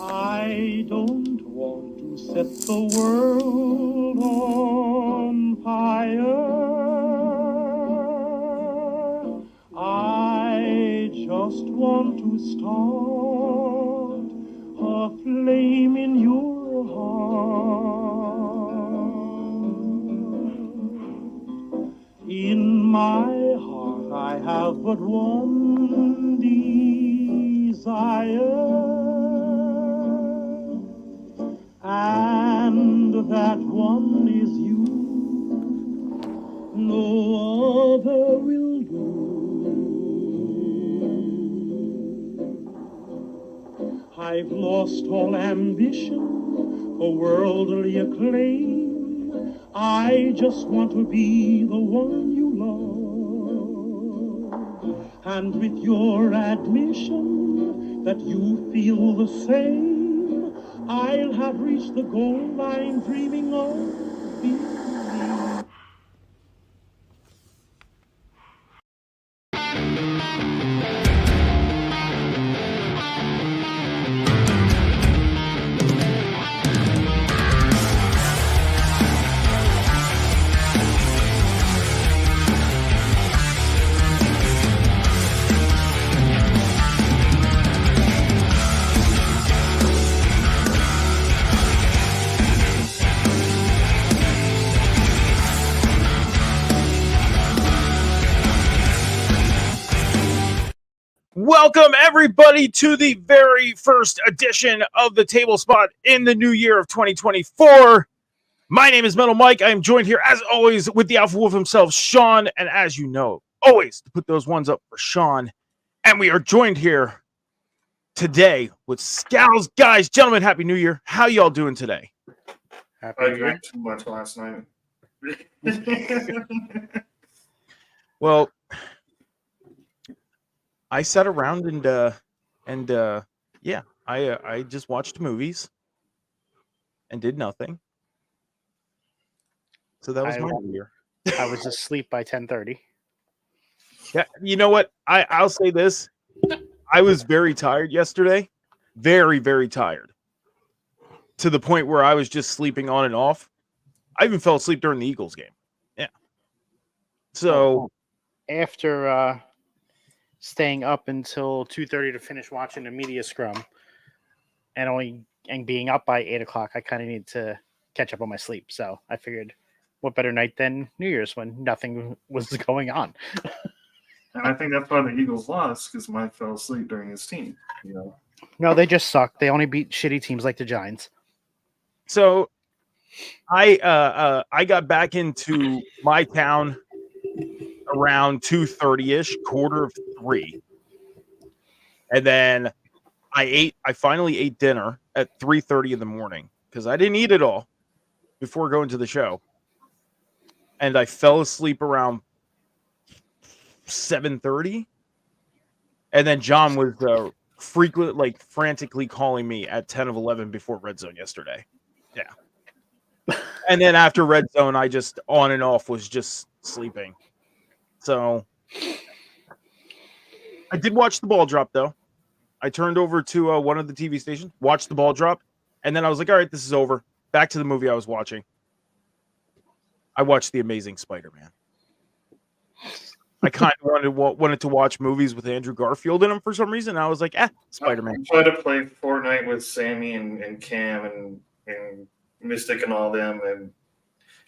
I don't want to set the world on fire. I just want to start a flame in your heart. In my heart I have but one desire, and that one is you. No other will do. I've lost all ambition for worldly acclaim. I just want to be the one you love. And with your admission that you feel the same, I'll have reached the goal I'm dreaming of. Believe. Welcome, everybody, to the very first edition of the Table Spot in the new year of 2024. My name is Metal Mike. I am joined here, as always, with the Alpha Wolf himself, Sean. And as you know, always to put those ones up for Sean. And we are joined here today with Scowls. Guys, gentlemen, Happy New Year. How y'all doing today? I drank too much last night. Well, I sat around and I just watched movies and did nothing. So that was my New Year. I was asleep by 10:30. Yeah, you know what? I'll say this. I was very tired yesterday. Very, very tired. To the point where I was just sleeping on and off. I even fell asleep during the Eagles game. Yeah. So after staying up until 2:30 to finish watching the media scrum and being up by 8 o'clock, I kind of need to catch up on my sleep. So I figured, what better night than New Year's when nothing was going on? And I think that's why the Eagles lost, because Mike fell asleep during his team. You know? No, they just suck. They only beat shitty teams like the Giants. So I got back into my town around 2:30-ish, 2:45. And then I finally ate dinner at 3:30 in the morning because I didn't eat it all before going to the show. And I fell asleep around 7:30. And then John was frantically calling me at 10 of 11 before Red Zone yesterday. Yeah. And then after Red Zone, I just on and off was just sleeping. So I did watch the ball drop, though. I turned over to one of the TV stations, watched the ball drop, and then I was like, all right, this is over. Back to the movie I was watching. I watched The Amazing Spider-Man. I kind of wanted to watch movies with Andrew Garfield in them for some reason. I was like, Spider-Man. I tried to play Fortnite with Sammy and Cam and Mystic and all them, and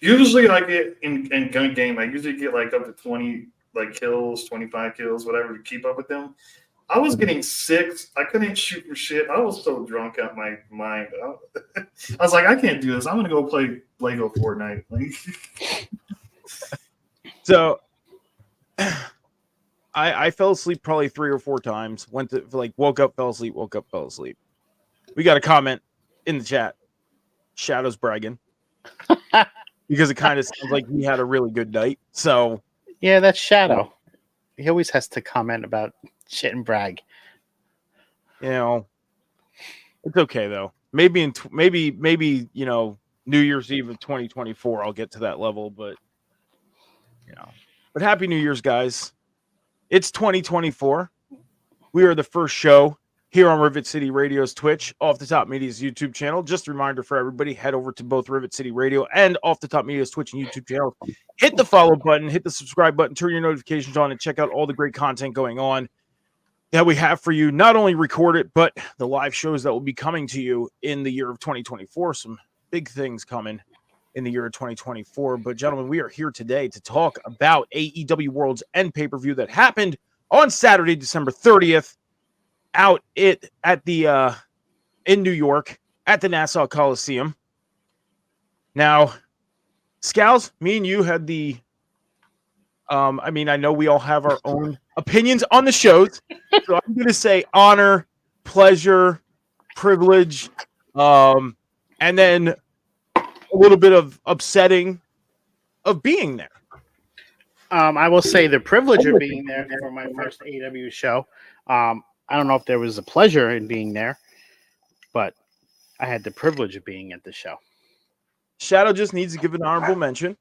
usually I get in gun game, I usually get like up to 20 kills, 25 kills, whatever, to keep up with them. I was getting sick. I couldn't shoot for shit. I was so drunk out my mind. I was like, I can't do this. I'm gonna go play Lego Fortnite. So I fell asleep probably 3 or 4 times. Woke up, fell asleep, woke up, fell asleep. We got a comment in the chat. Shadow's bragging. Because it kind of sounds like he had a really good night. So yeah, that's Shadow. He always has to comment about shit and brag. You know, it's okay though. Maybe maybe New Year's Eve of 2024 I'll get to that level, but But Happy New Year's, guys. It's 2024. We are the first show here on Rivet City Radio's Twitch, Off the Top Media's YouTube channel. Just a reminder for everybody, head over to both Rivet City Radio and Off the Top Media's Twitch and YouTube channel. Hit the follow button, hit the subscribe button, turn your notifications on, and check out all the great content going on that we have for you. Not only record it, but the live shows that will be coming to you in the year of 2024. Some big things coming in the year of 2024. But gentlemen, we are here today to talk about AEW Worlds End pay-per-view that happened on Saturday, December 30th, out at the in New York at the Nassau Coliseum. Now, Scals, me and you had the I know we all have our own opinions on the shows, so I'm going to say honor, pleasure, privilege, and then a little bit of upsetting of being there. I will say the privilege of being there for my first AEW show. I don't know if there was a pleasure in being there, but I had the privilege of being at the show. Shadow just needs to give an honorable mention.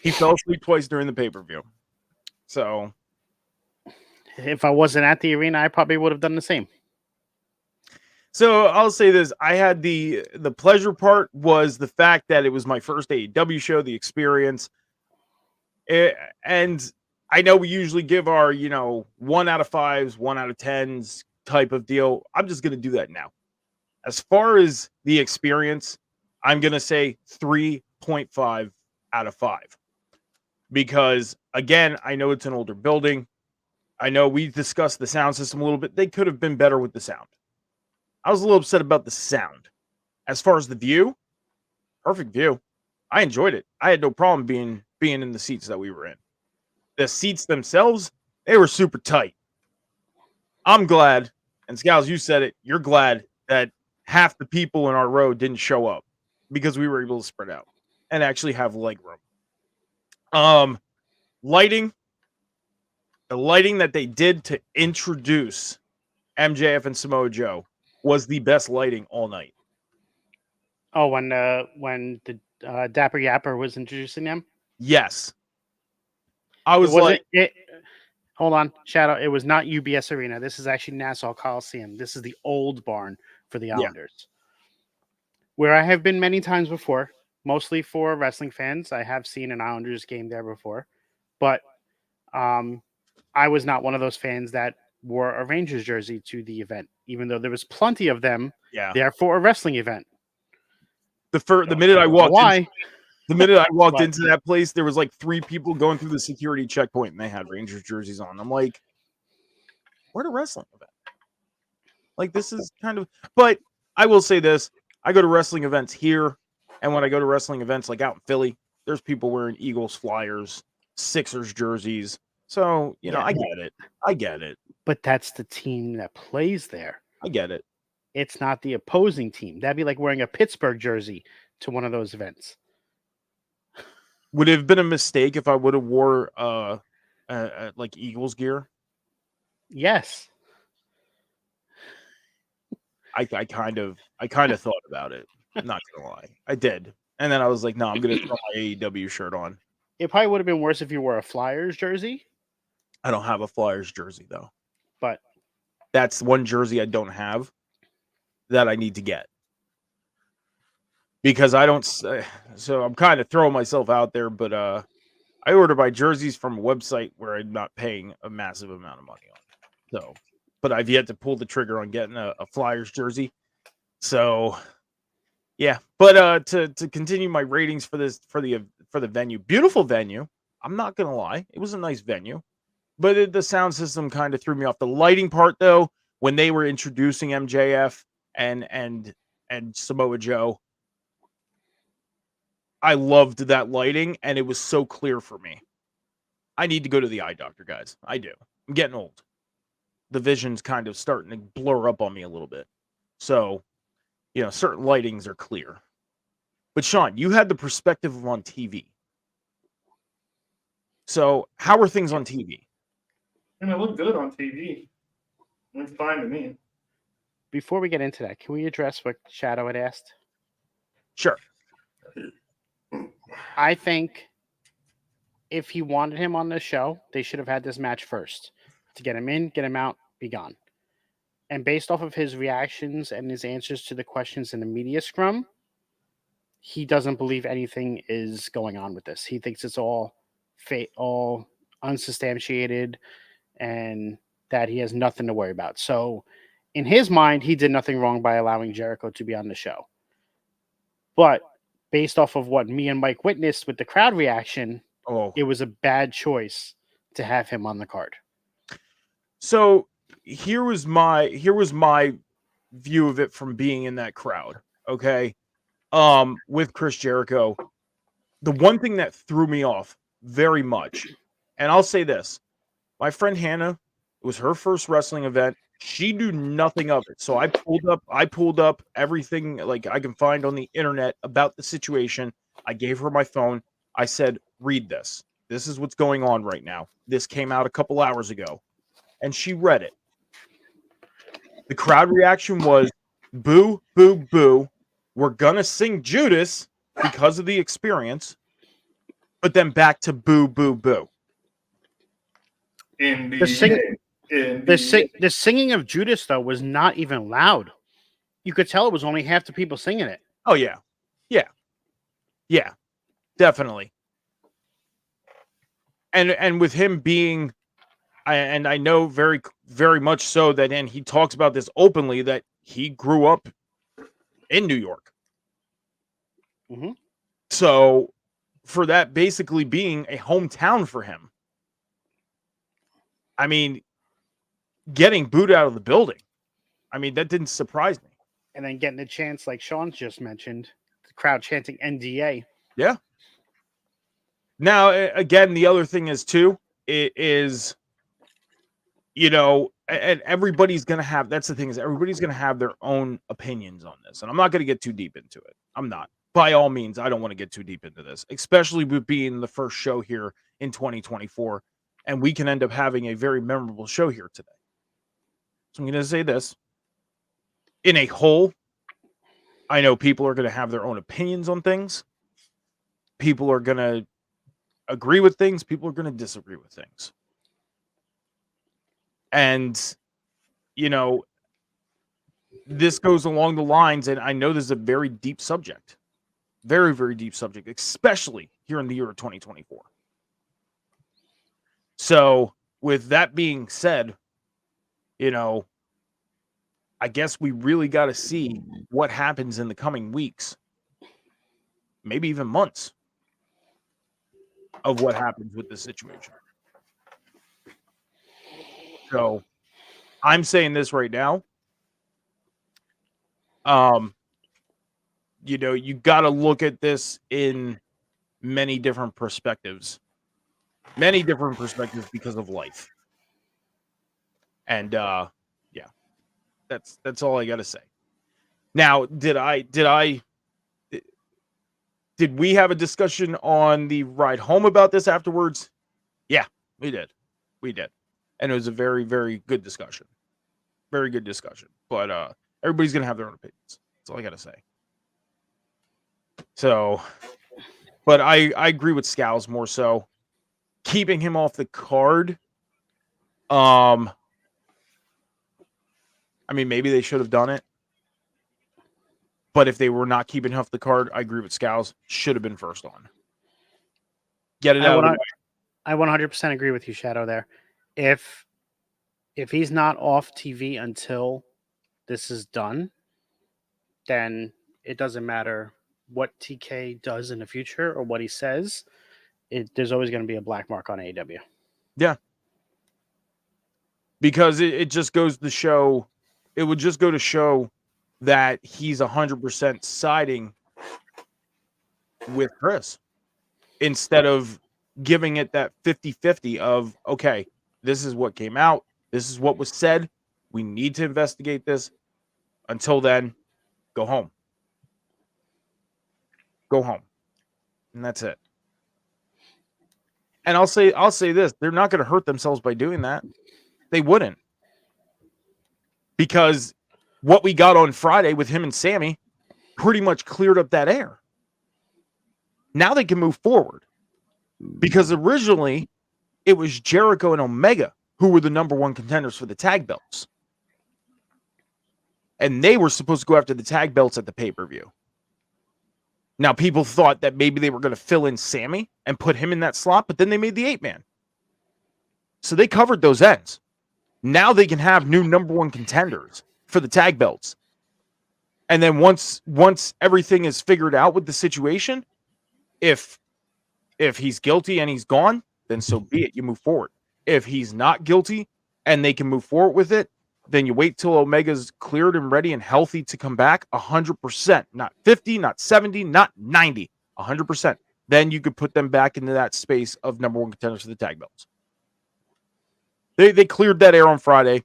He fell asleep twice during the pay-per-view. So if I wasn't at the arena, I probably would have done the same. So I'll say this. I had the pleasure part was the fact that it was my first AEW show, the experience. And I know we usually give our, 1 out of 5s, 1 out of 10s type of deal. I'm just going to do that now. As far as the experience, I'm going to say 3.5 out of 5. Because, again, I know it's an older building. I know we discussed the sound system a little bit. They could have been better with the sound. I was a little upset about the sound. As far as the view, perfect view. I enjoyed it. I had no problem being in the seats that we were in. The seats themselves, they were super tight. I'm glad, and Scals, you said it, you're glad that half the people in our row didn't show up because we were able to spread out and actually have leg room. Lighting, the lighting that they did to introduce MJF and Samoa Joe was the best lighting all night. Oh, when the Dapper Yapper was introducing them? Yes. I was hold on, Shadow. It was not UBS Arena. This is actually Nassau Coliseum. This is the old barn for the Islanders. Where I have been many times before, mostly for wrestling fans. I have seen an Islanders game there before. But I was not one of those fans that wore a Rangers jersey to the event, even though there was plenty of them there for a wrestling event. The minute I walked into that place, there was like 3 people going through the security checkpoint and they had Rangers jerseys on. I'm like, we're at a wrestling event. Like, this is kind of, but I will say this. I go to wrestling events here, and when I go to wrestling events like out in Philly, there's people wearing Eagles flyers, Sixers jerseys. So, I get it. I get it. But that's the team that plays there. I get it. It's not the opposing team. That'd be like wearing a Pittsburgh jersey to one of those events. Would it have been a mistake if I would have wore like Eagles gear? Yes. I kind of thought about it. I'm not gonna lie. I did. And then I was like, no, I'm gonna throw my AEW shirt on. It probably would have been worse if you wore a Flyers jersey. I don't have a Flyers jersey though. But that's one jersey I don't have that I need to get. Because I don't, so I'm kind of throwing myself out there, but I order my jerseys from a website where I'm not paying a massive amount of money on. So, but I've yet to pull the trigger on getting a Flyers jersey. So, yeah. But to continue my ratings for the venue, beautiful venue. I'm not gonna lie, it was a nice venue, but the sound system kind of threw me off. The lighting part, though, when they were introducing MJF and Samoa Joe. I loved that lighting, and it was so clear for me. I need to go to the eye doctor, guys. I do. I'm getting old. The vision's kind of starting to blur up on me a little bit. So, certain lightings are clear. But, Sean, you had the perspective of on TV. So, how are things on TV? And it looked good on TV. It's fine to me. Before we get into that, can we address what Shadow had asked? Sure. I think if he wanted him on the show, they should have had this match first to get him in, get him out, be gone. And based off of his reactions and his answers to the questions in the media scrum, he doesn't believe anything is going on with this. He thinks it's all fake, all unsubstantiated, and that he has nothing to worry about. So, in his mind, he did nothing wrong by allowing Jericho to be on the show. But based off of what me and Mike witnessed with the crowd reaction, it was a bad choice to have him on the card. So here was my view of it from being in that crowd. Okay. With Chris Jericho, the one thing that threw me off very much, and I'll say this, my friend Hannah, it was her first wrestling event. She knew nothing of it. So I pulled up everything like I can find on the internet about the situation. I gave her my phone. I said, read this. This is what's going on right now. This came out a couple hours ago. And she read it. The crowd reaction was boo, boo, boo. We're going to sing Judas because of the experience, but then back to boo, boo, boo. The singing of Judas, though, was not even loud. You could tell it was only half the people singing it. Oh, yeah. Yeah. Yeah. Definitely. And with him being, and I know very, very much so that, and he talks about this openly, that he grew up in New York. Mm-hmm. So for that basically being a hometown for him, I mean, getting booed out of the building, I mean, that didn't surprise me. And then getting the chance, like Sean just mentioned, the crowd chanting NDA. Yeah. Now, again, the other thing is, too, it is, you know, and everybody's going to have, that's the thing, is everybody's going to have their own opinions on this. And I'm not going to get too deep into it. I'm not. By all means, I don't want to get too deep into this, especially with being the first show here in 2024. And we can end up having a very memorable show here today. So I'm going to say this. In a whole, I know people are going to have their own opinions on things. People are going to agree with things. People are going to disagree with things. And, you know, this goes along the lines, and I know this is a very deep subject. Very, very deep subject, especially here in the year of 2024. So, with that being said, you know, I guess we really got to see what happens in the coming weeks, maybe even months, of what happens with this situation. So, I'm saying this right now. You know, you got to look at this in many different perspectives. Many different perspectives because of life. And yeah. That's all I got to say. Now, did we have a discussion on the ride home about this afterwards? Yeah, we did. We did. And it was a very, very good discussion. Very good discussion. But everybody's going to have their own opinions. That's all I got to say. So, but I agree with Scowls more so. Keeping him off the card. I mean, maybe they should have done it. But if they were not keeping him off the card, I agree with Scowls. Should have been first on. Get it out of the way. I 100% agree with you, Shadow, there. If he's not off TV until this is done, then it doesn't matter what TK does in the future or what he says. There's always going to be a black mark on AEW. Yeah. Because it just goes to show, it would just go to show that he's 100% siding with Chris instead of giving it that 50-50 of, okay, this is what came out. This is what was said. We need to investigate this. Until then, go home. Go home. And that's it. And I'll say this, they're not going to hurt themselves by doing that. They wouldn't. Because what we got on Friday with him and Sammy pretty much cleared up that air. Now they can move forward. Because originally it was Jericho and Omega who were the number one contenders for the tag belts. And they were supposed to go after the tag belts at the pay-per-view. Now, people thought that maybe they were going to fill in Sammy and put him in that slot, but then they made the 8-man. So they covered those ends. Now they can have new number one contenders for the tag belts. And then once everything is figured out with the situation, if he's guilty and he's gone, then so be it. You move forward. If he's not guilty and they can move forward with it, then you wait till Omega's cleared and ready and healthy to come back 100%. Not 50, not 70, not 90, 100%. Then you could put them back into that space of number one contenders for the tag belts. They cleared that air on Friday.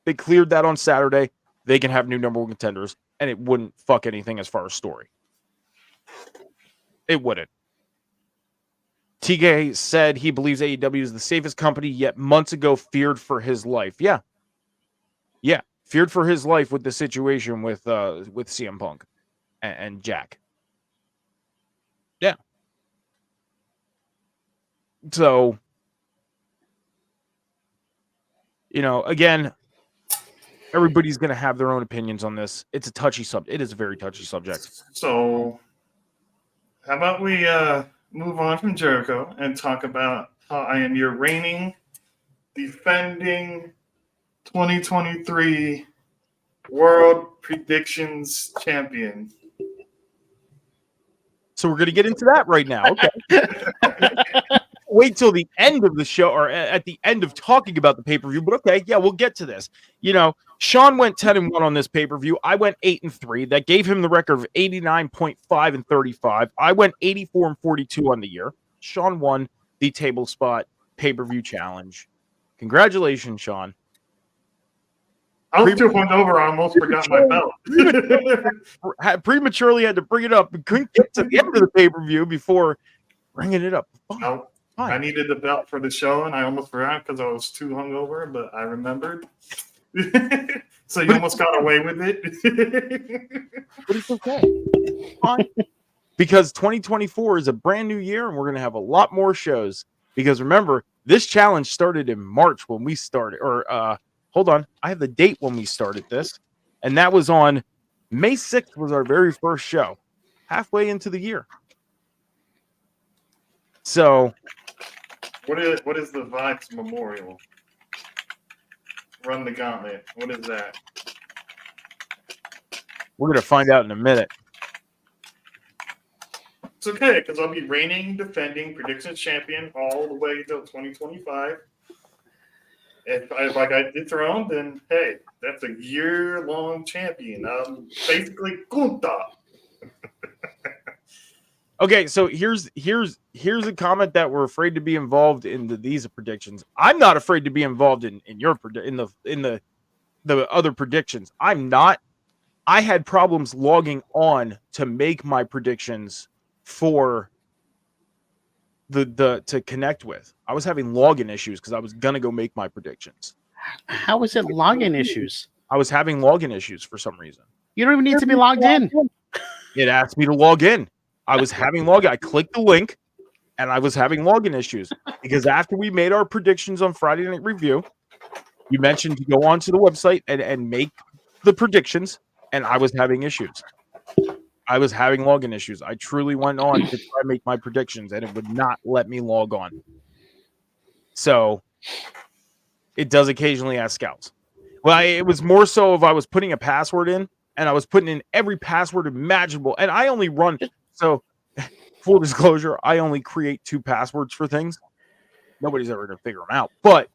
They cleared that on Saturday. They can have new number one contenders, and it wouldn't fuck anything as far as story. It wouldn't. TK said he believes AEW is the safest company, yet months ago feared for his life. Yeah, feared for his life with the situation with CM Punk and Jack. Yeah. So, again, everybody's going to have their own opinions on this. It's a touchy subject. It is a very touchy subject. So, how about we move on from Jericho and talk about how I am your reigning, defending 2023 World Predictions Champion. So we're going to get into that right now. Okay. Wait till the end of the show or at the end of talking about the pay-per-view. But okay, yeah, we'll get to this. Sean went 10-1 on this pay-per-view. I went 8-3. That gave him the record of 89.5 and 35. I went 84 and 42 on the year. Sean won the Table Spot pay-per-view challenge. Congratulations, Sean. I was too hungover, I almost forgot my belt. Prematurely had to bring it up and couldn't get to the end of the pay-per-view before bringing it up. Fine. I needed the belt for the show, and I almost forgot because I was too hungover, but I remembered. So you almost got away with it. But it's okay. Fine. Because 2024 is a brand new year, and we're going to have a lot more shows. Because remember, this challenge started in March when we started, hold on. I have the date when we started this, and that was on May 6th was our very first show, halfway into the year. So, what is the Vibes Memorial? Run the Gauntlet. What is that? We're going to find out in a minute. It's okay, because I'll be reigning, defending, predictions champion all the way until 2025. If I get dethroned, then hey, that's a year-long champion. I'm basically Kunta. Okay, so here's a comment that we're afraid to be involved in these predictions. I'm not afraid to be involved in the other predictions. I'm not. I had problems logging on to make my predictions for to connect with. I was having login issues because I was gonna go make my predictions. How is it login issues? I was having login issues for some reason. You don't even need to be logged in. It asked me to log in. I was having login. I clicked the link, and I was having login issues because after we made our predictions on Friday Night Review, you mentioned to go onto the website and make the predictions, and I was having issues. I was having login issues. I truly went on to try to make my predictions, and it would not let me log on. So it does occasionally ask scouts. Well, it was more so if I was putting a password in, and I was putting in every password imaginable, and I only run. So, full disclosure, I only create 2 passwords for things. Nobody's ever going to figure them out, but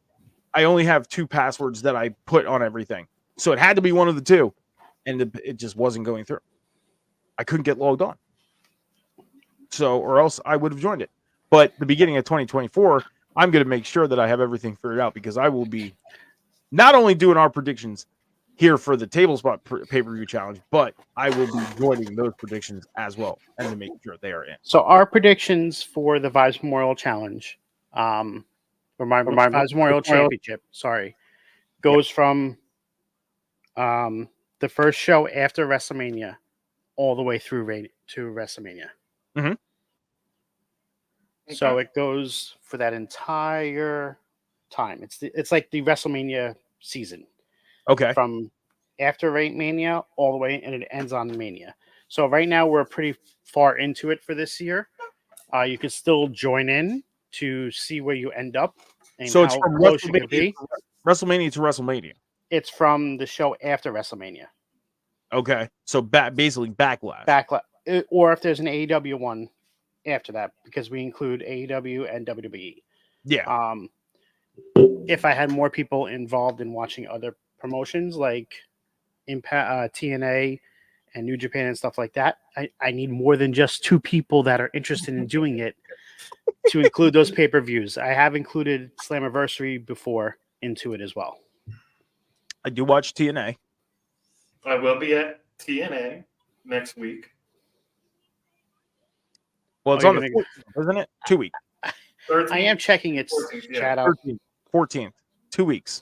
I only have 2 passwords that I put on everything. So it had to be one of the 2, and it just wasn't going through. I couldn't get logged on. So, or else I would have joined it. But the beginning of 2024, I'm going to make sure that I have everything figured out because I will be not only doing our predictions here for the Table Spot pay-per-view challenge, but I will be joining those predictions as well and to make sure they are in. So our predictions for the Vibes Memorial Challenge, or my Vibes Memorial Championship, goes from the first show after WrestleMania all the way through to WrestleMania. Mm-hmm. So it goes for that entire time. It's like the WrestleMania season Okay. from after Mania all the way, and it ends on Mania. So right now we're pretty far into it for this year. You could still join in to see where you end up and So it's how from close you could be. WrestleMania to WrestleMania. It's from the show after WrestleMania. Okay. So basically backlash. Or if there's an AEW one after that, because we include AEW and WWE. Yeah. If I had more people involved in watching other promotions like Impact, TNA, and New Japan and stuff like that, I need more than just 2 people that are interested in doing it to include those pay-per-views. I have included Slammiversary before into it as well. I do watch TNA. I will be at TNA next week. Well, it's on the 14th, isn't it? 2 weeks. 13th, I am checking its 14th, chat out. 14th. 2 weeks.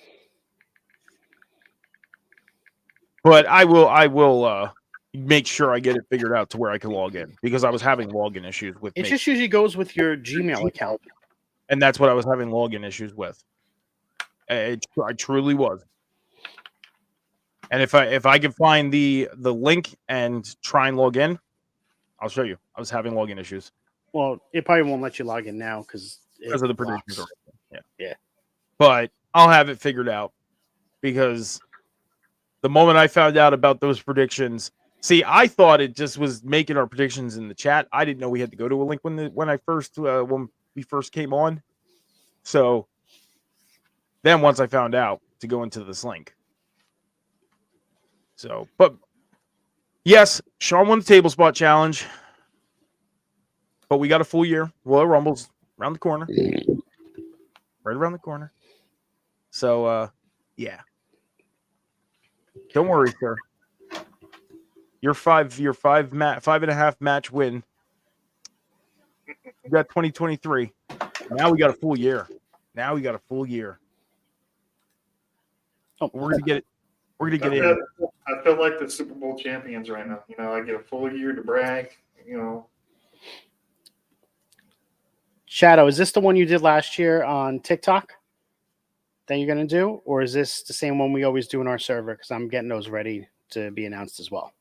But I will make sure I get it figured out to where I can log in, because I was having login issues with It me. just usually goes with your Gmail account. And that's what I was having login issues with. I truly was. And if I can find the link and try and log in, I'll show you. I was having login issues Well, it probably won't let you log in now because of the predictions. Yeah. But I'll have it figured out, because the moment I found out about those predictions, see, I thought it just was making our predictions in the chat. I didn't know we had to go to a link when we first came on. So then once I found out to go into this link. So, but yes, Sean won the table spot challenge, but we got a full year. Royal Rumble's around the corner, right around the corner. So, yeah. Don't worry, sir. Your 5.5 match win. You got 2023. Now we got a full year. Oh, we're gonna get it. We're gonna get it. I feel like the Super Bowl champions right now. I get a full year to brag. Shadow, is this the one you did last year on TikTok that you're going to do? Or is this the same one we always do in our server? Because I'm getting those ready to be announced as well.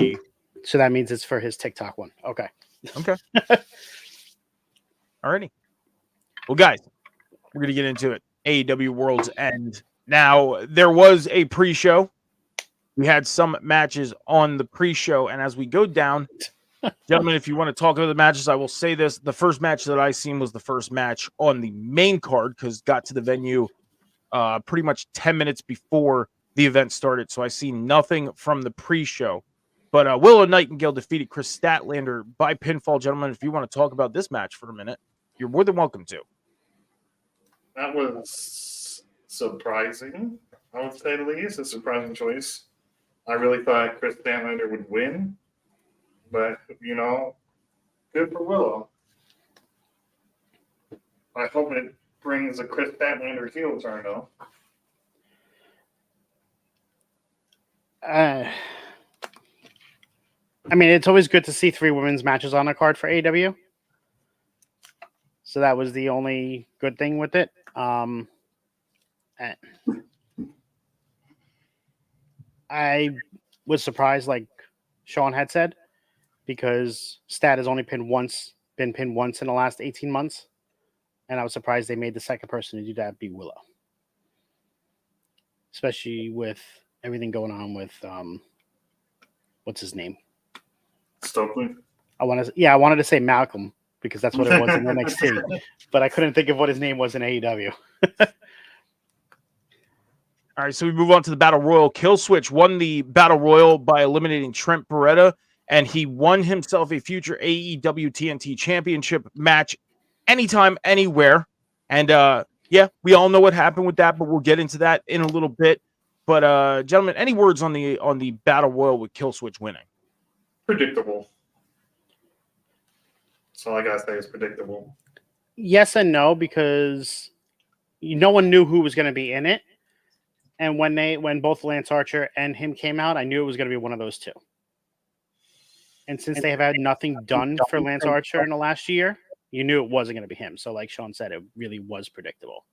Yeah. So that means it's for his TikTok one. Okay. Alrighty. Well, guys, we're going to get into it. AEW Worlds End. Now, there was a pre-show. We had some matches on the pre-show, and as we go down, gentlemen, if you want to talk about the matches, I will say this. The first match that I seen was the first match on the main card, because got to the venue pretty much 10 minutes before the event started, so I see nothing from the pre-show. But Willow Nightingale defeated Chris Statlander by pinfall. Gentlemen, if you want to talk about this match for a minute, you're more than welcome to. That was surprising, I would say the least. A surprising choice. I really thought Chris Statlander would win, but, good for Willow. I hope it brings a Chris Statlander heel turn, though. I mean, it's always good to see 3 women's matches on a card for AEW. So that was the only good thing with it. I was surprised, like Sean had said, because Stat has only been pinned once in the last 18 months. And I was surprised they made the second person to do that be Willow. Especially with everything going on with, what's his name? Stokely. I wanted to say Malcolm, because that's what it was in NXT. But I couldn't think of what his name was in AEW. All right, so we move on to the Battle Royal. Killswitch won the Battle Royal by eliminating Trent Beretta, and he won himself a future AEW TNT Championship match anytime, anywhere. And we all know what happened with that, but we'll get into that in a little bit. But gentlemen, any words on the Battle Royal with Killswitch winning? Predictable. That's all I gotta say is predictable. Yes and no, because no one knew who was going to be in it. And when both Lance Archer and him came out, I knew it was going to be one of those two. And since they have had nothing done for Lance Archer in the last year, you knew it wasn't going to be him. So, like Sean said, it really was predictable.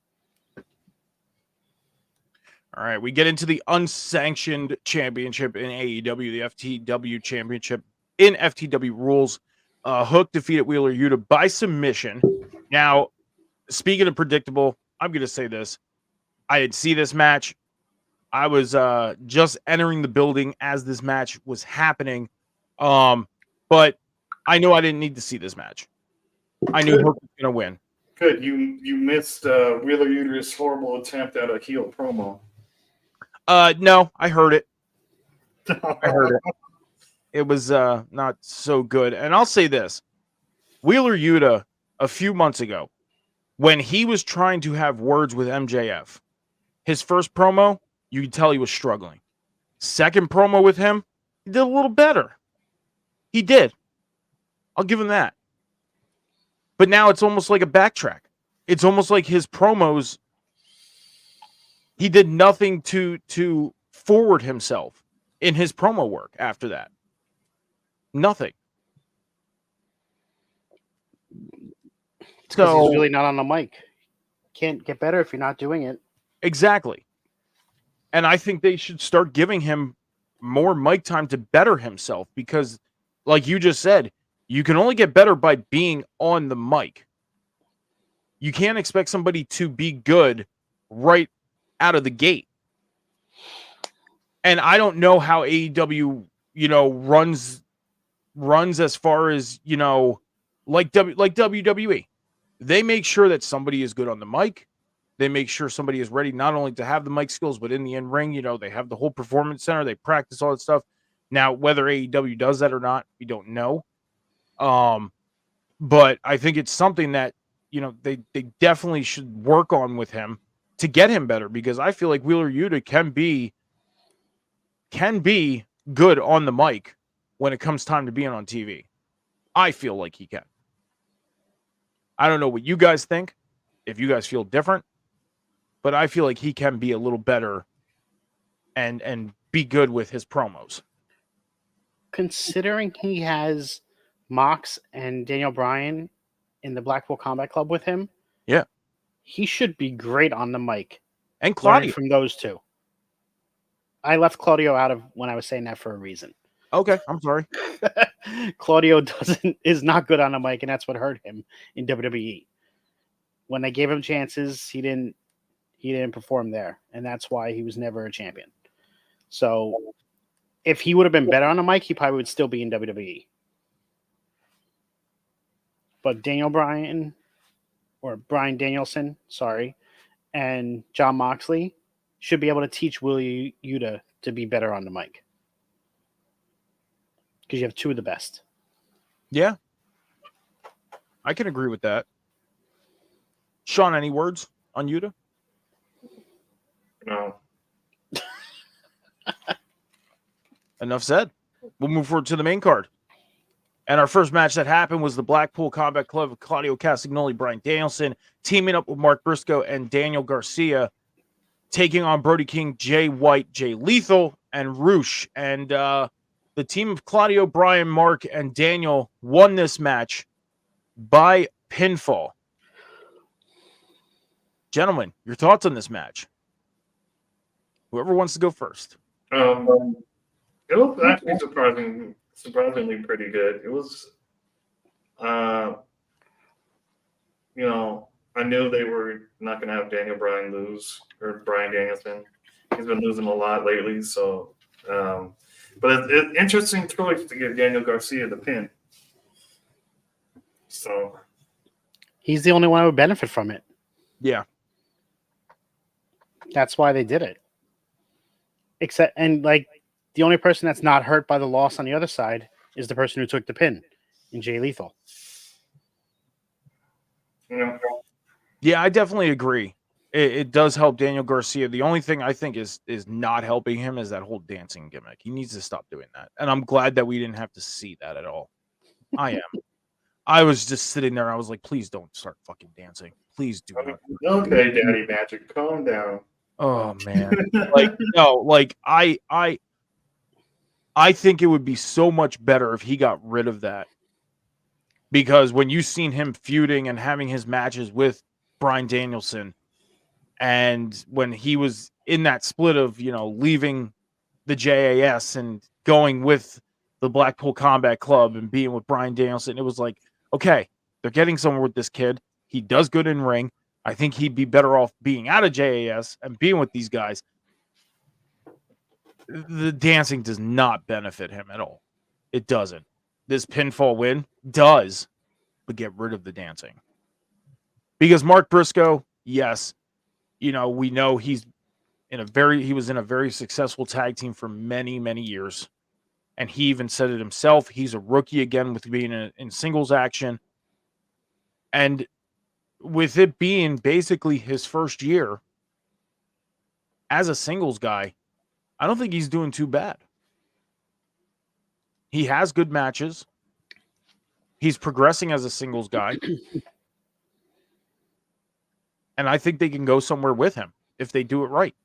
All right, we get into the unsanctioned championship in AEW, the FTW championship in FTW rules. Hook defeated Wheeler Yuta by submission. Now, speaking of predictable, I'm going to say this. I didn't see this match. I was just entering the building as this match was happening. But I know I didn't need to see this match. I knew Hook was going to win. Good. You missed Wheeler Yuta's horrible attempt at a heel promo. No, I heard it. I heard it. It was not so good. And I'll say this. Wheeler Yuta, a few months ago, when he was trying to have words with MJF, his first promo, you could tell he was struggling. Second promo with him, he did a little better. He did. I'll give him that. But now it's almost like a backtrack. It's almost like his promos, he did nothing to forward himself in his promo work after that. Nothing. Because So he's really not on the mic. Can't get better if you're not doing it. exactly. And I think they should start giving him more mic time to better himself because, like you just said, you can only get better by being on the mic. You can't expect somebody to be good right out of the gate. And I don't know how AEW, runs as far as, like WWE. They make sure that somebody is good on the mic. They make sure somebody is ready not only to have the mic skills, but in the in-ring, they have the whole performance center. They practice all that stuff. Now, whether AEW does that or not, we don't know. But I think it's something that, they definitely should work on with him to get him better because I feel like Wheeler Yuta can be good on the mic when it comes time to being on TV. I feel like he can. I don't know what you guys think, if you guys feel different, but I feel like he can be a little better and be good with his promos. Considering he has Mox and Daniel Bryan in the Blackpool Combat Club with him, yeah, he should be great on the mic. And Learning Claudio from those two. I left Claudio out of when I was saying that for a reason. Okay, I'm sorry. Claudio is not good on the mic, and that's what hurt him in WWE. When they gave him chances, he didn't perform there, and that's why he was never a champion. So if he would have been better on the mic, he probably would still be in WWE. But Daniel Bryan, or Bryan Danielson, and Jon Moxley should be able to teach Wheeler Yuta to be better on the mic. Because you have two of the best. Yeah. I can agree with that. Sean, any words on Yuta? No. Enough said. We'll move forward to the main card. And our first match that happened was the Blackpool Combat Club of Claudio Castagnoli, Bryan Danielson, teaming up with Mark Briscoe and Daniel Garcia, taking on Brody King, Jay White, Jay Lethal, and Roosh. And the team of Claudio, Bryan, Mark, and Daniel won this match by pinfall. Gentlemen, your thoughts on this match? Whoever wants to go first. It was actually surprisingly pretty good. It was, I knew they were not going to have Daniel Bryan lose, or Bryan Danielson. He's been losing a lot lately, so. But it's interesting choice to give Daniel Garcia the pin. So. He's the only one who would benefit from it. Yeah. That's why they did it. The only person that's not hurt by the loss on the other side is the person who took the pin in Jay Lethal. Yeah, I definitely agree. It does help Daniel Garcia. The only thing I think is not helping him is that whole dancing gimmick. He needs to stop doing that. And I'm glad that we didn't have to see that at all. I am. I was just sitting there. I was like, please don't start fucking dancing. Please do not. Okay, Daddy Magic, calm down. Oh man. Like no, like I think it would be so much better if he got rid of that. Because when you've seen him feuding and having his matches with Bryan Danielson, and when he was in that split of, leaving the JAS and going with the Blackpool Combat Club and being with Bryan Danielson, it was like, okay, they're getting somewhere with this kid. He does good in ring. I think he'd be better off being out of JAS and being with these guys. The dancing does not benefit him at all. It doesn't. This pinfall win does, but get rid of the dancing. Because Mark Briscoe, yes, we know he was in a very successful tag team for many, many years. And he even said it himself. He's a rookie again with being in singles action. And with it being basically his first year as a singles guy, I don't think he's doing too bad. He has good matches. He's progressing as a singles guy. And I think they can go somewhere with him if they do it right.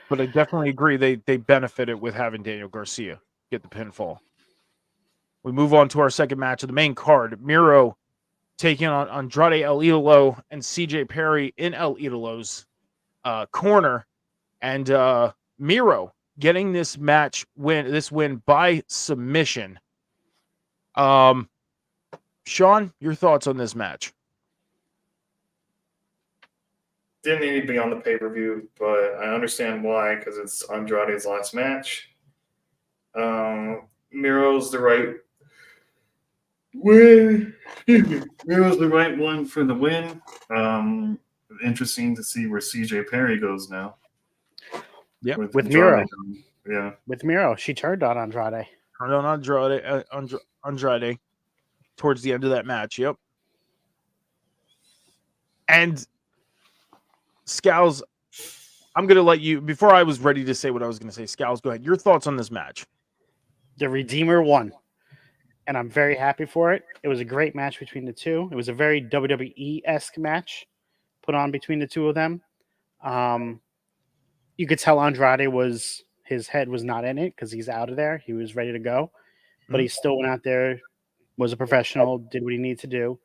But I definitely agree they benefited with having Daniel Garcia get the pinfall. We move on to our second match of the main card. Miro taking on Andrade El Idolo and CJ Perry in El Idolo's corner. And Miro getting this win by submission. Sean, your thoughts on this match? Didn't need to be on the pay-per-view, but I understand why, because it's Andrade's last match. Miro's the right win. Miro's the right one for the win. Interesting to see where CJ Perry goes now. Yeah, with Miro. Yeah, with Miro, she turned on Andrade. Turned on Andrade towards the end of that match. Yep. And Scowls, I'm going to let you, before I was ready to say what I was going to say, Scowls, go ahead. Your thoughts on this match? The Redeemer won, and I'm very happy for it. It was a great match between the two. It was a very WWE-esque match put on between the two of them. You could tell Andrade his head was not in it because he's out of there. He was ready to go, but he still went out there, was a professional, did what he needed to do,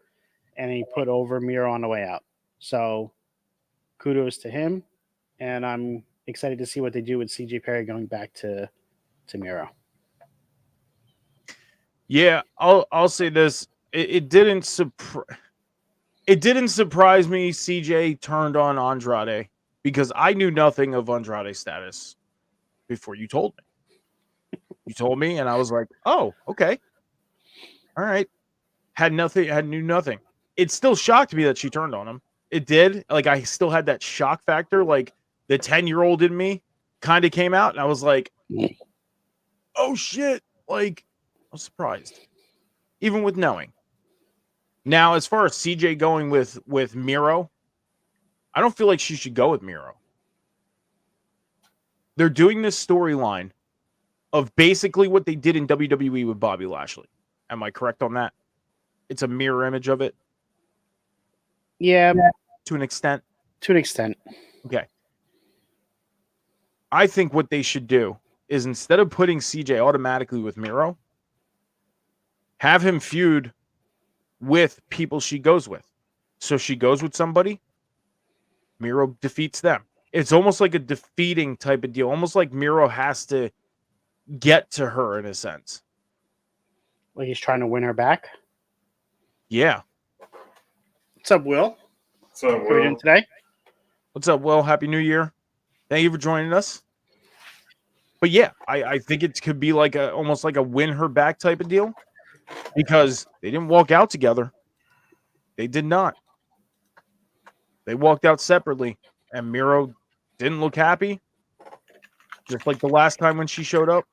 and he put over Miro on the way out. So kudos to him, and I'm excited to see what they do with CJ Perry going back to Miro. Yeah, I'll say this: it didn't surprise me. CJ turned on Andrade because I knew nothing of Andrade's status before you told me. You told me, and I was like, "Oh, okay, all right." Knew nothing. It still shocked me that she turned on him. It did. Like, I still had that shock factor. Like, the 10-year-old in me kind of came out, and I was like, "Oh shit!" Like, I was surprised, even with knowing. Now, as far as CJ going with Miro, I don't feel like she should go with Miro. They're doing this storyline of basically what they did in WWE with Bobby Lashley. Am I correct on that? It's a mirror image of it. Yeah. To an extent. Okay. I think what they should do is instead of putting CJ automatically with Miro, have him feud with people she goes with. So she goes with somebody, Miro defeats them. It's almost like a defeating type of deal. Almost like Miro has to get to her in a sense. Like he's trying to win her back? Yeah. What's up, Will? What's up, What are you doing today? What's up, Will? Happy New Year. Thank you for joining us. But yeah, I think it could be like almost like a win her back type of deal because they didn't walk out together. They did not. They walked out separately, and Miro didn't look happy, just like the last time when she showed up.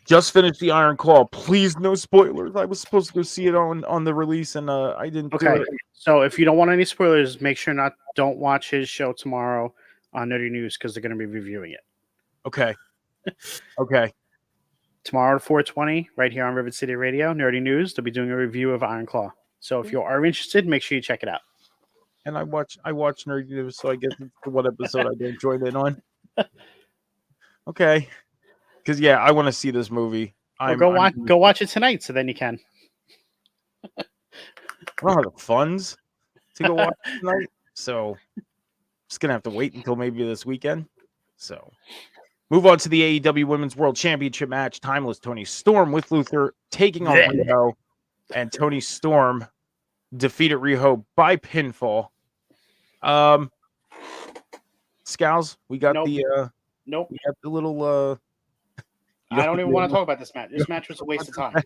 Just finished the Iron Claw. Please, no spoilers. I was supposed to go see it on the release, and I didn't. Okay, do it. So if you don't want any spoilers, make sure don't watch his show tomorrow on Nerdy News because they're going to be reviewing it. Okay. Okay. Tomorrow at 4:20, right here on Rivet City Radio, Nerdy News, they'll be doing a review of Iron Claw. So if you are interested, make sure you check it out. And I watch Nerdy News, so I guess it's the one episode I didn't join in on. Okay, because I want to see this movie. Go watch it tonight, so then you can. I don't have the funds to go watch it tonight, so just gonna have to wait until maybe this weekend. So, move on to the AEW Women's World Championship match. Timeless Tony Storm with Luther taking on Riho, and Tony Storm defeated Riho by pinfall. Scals, we got Nope. We got the little I don't even want to talk about this match. This match was a waste of time.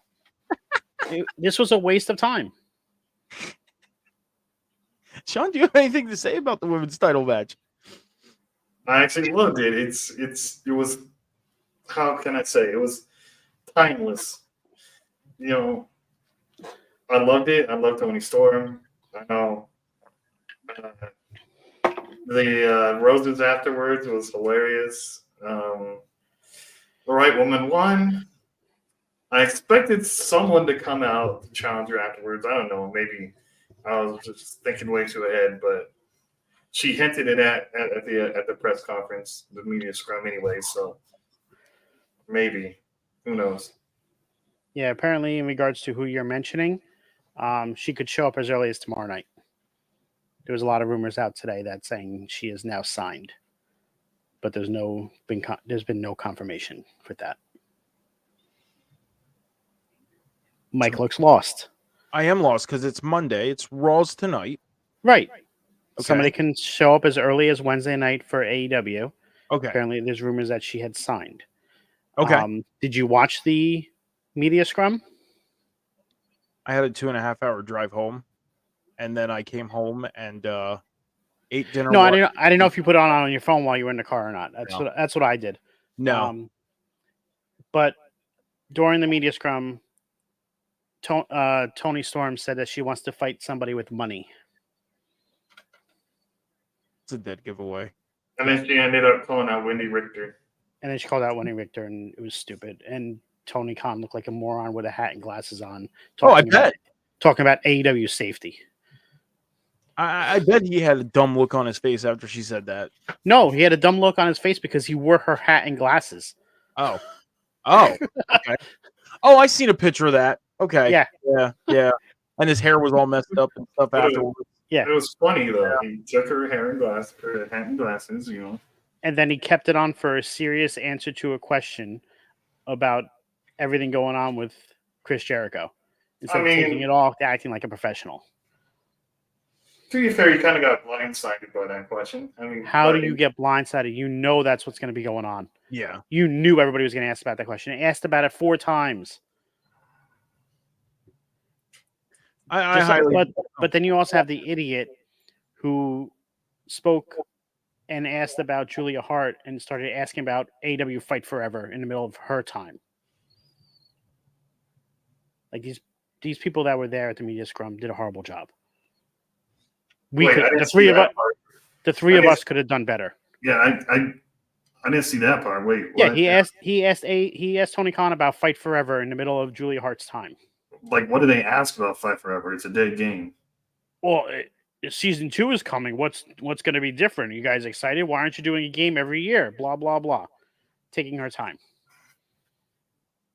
This was a waste of time. Sean, do you have anything to say about the women's title match? I actually loved it. It was, how can I say? It was timeless. I loved it. I loved Tony Storm. I know the roses afterwards was hilarious. The right woman won. I expected someone to come out to challenge her afterwards. I don't know. Maybe I was just thinking way too ahead, but she hinted it at the press conference, the media scrum anyway. So maybe, who knows? Yeah, apparently in regards to who you're mentioning, she could show up as early as tomorrow night. There was a lot of rumors out today that saying she is now signed, but there's been no confirmation for that. Mike looks lost. I am lost because it's Monday. It's Raw's tonight. Right. Okay. Somebody can show up as early as Wednesday night for AEW. Okay. Apparently, there's rumors that she had signed. Okay. Did you watch the media scrum? I had a 2.5-hour drive home, and then I came home and ate dinner. No, I didn't know if you put it on your phone while you were in the car or not. That's what I did. No. But during the media scrum, Tony Storm said that she wants to fight somebody with money. It's a dead giveaway. And then she ended up calling out Wendy Richter. And then she called out Wendy Richter, and it was stupid. And Tony Khan looked like a moron with a hat and glasses on. I bet. Talking about AEW safety. I bet he had a dumb look on his face after she said that. No, he had a dumb look on his face because he wore her hat and glasses. Oh. Okay. Oh, I seen a picture of that. Okay. Yeah. And his hair was all messed up and stuff afterwards. Yeah. It was funny though. Yeah. He took her hat and glasses, And then he kept it on for a serious answer to a question about everything going on with Chris Jericho. Instead of taking it off, acting like a professional. To be fair, you kind of got blindsided by that question. How do you get blindsided? You know that's what's going to be going on. Yeah. You knew everybody was going to ask about that question. They asked about it 4 times. But then you also have the idiot who spoke and asked about Julia Hart and started asking about AEW Fight Forever in the middle of her time. Like these people that were there at the media scrum did a horrible job. The three of us could have done better. Yeah, I didn't see that part. Wait, what? Yeah, he asked Tony Khan about Fight Forever in the middle of Julia Hart's time. Like, what did they ask about Fight Forever? It's a dead game. Well, season 2 is coming. What's going to be different? Are you guys excited? Why aren't you doing a game every year? Blah blah blah. Taking her time.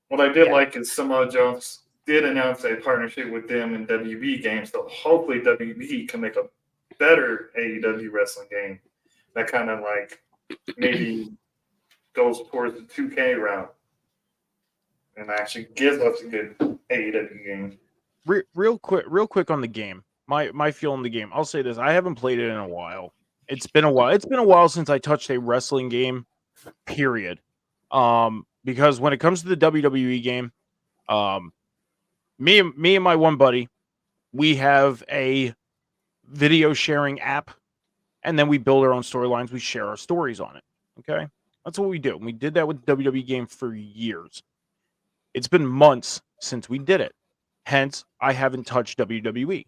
What I did like is Samoa Jones did announce a partnership with them in WB games, so hopefully WB can make a better AEW wrestling game that kind of like maybe goes towards the 2K route and actually gives us a good AEW game. Real quick on the game. My feel on the game. I'll say this: I haven't played it in a while. It's been a while. It's been a while since I touched a wrestling game. Period. Because when it comes to the WWE game, me and my one buddy, we have a video sharing app, and then we build our own storylines. We share our stories on it. Okay, that's what we do. We did that with the WWE game for years. It's been months since we did it. Hence, I haven't touched WWE.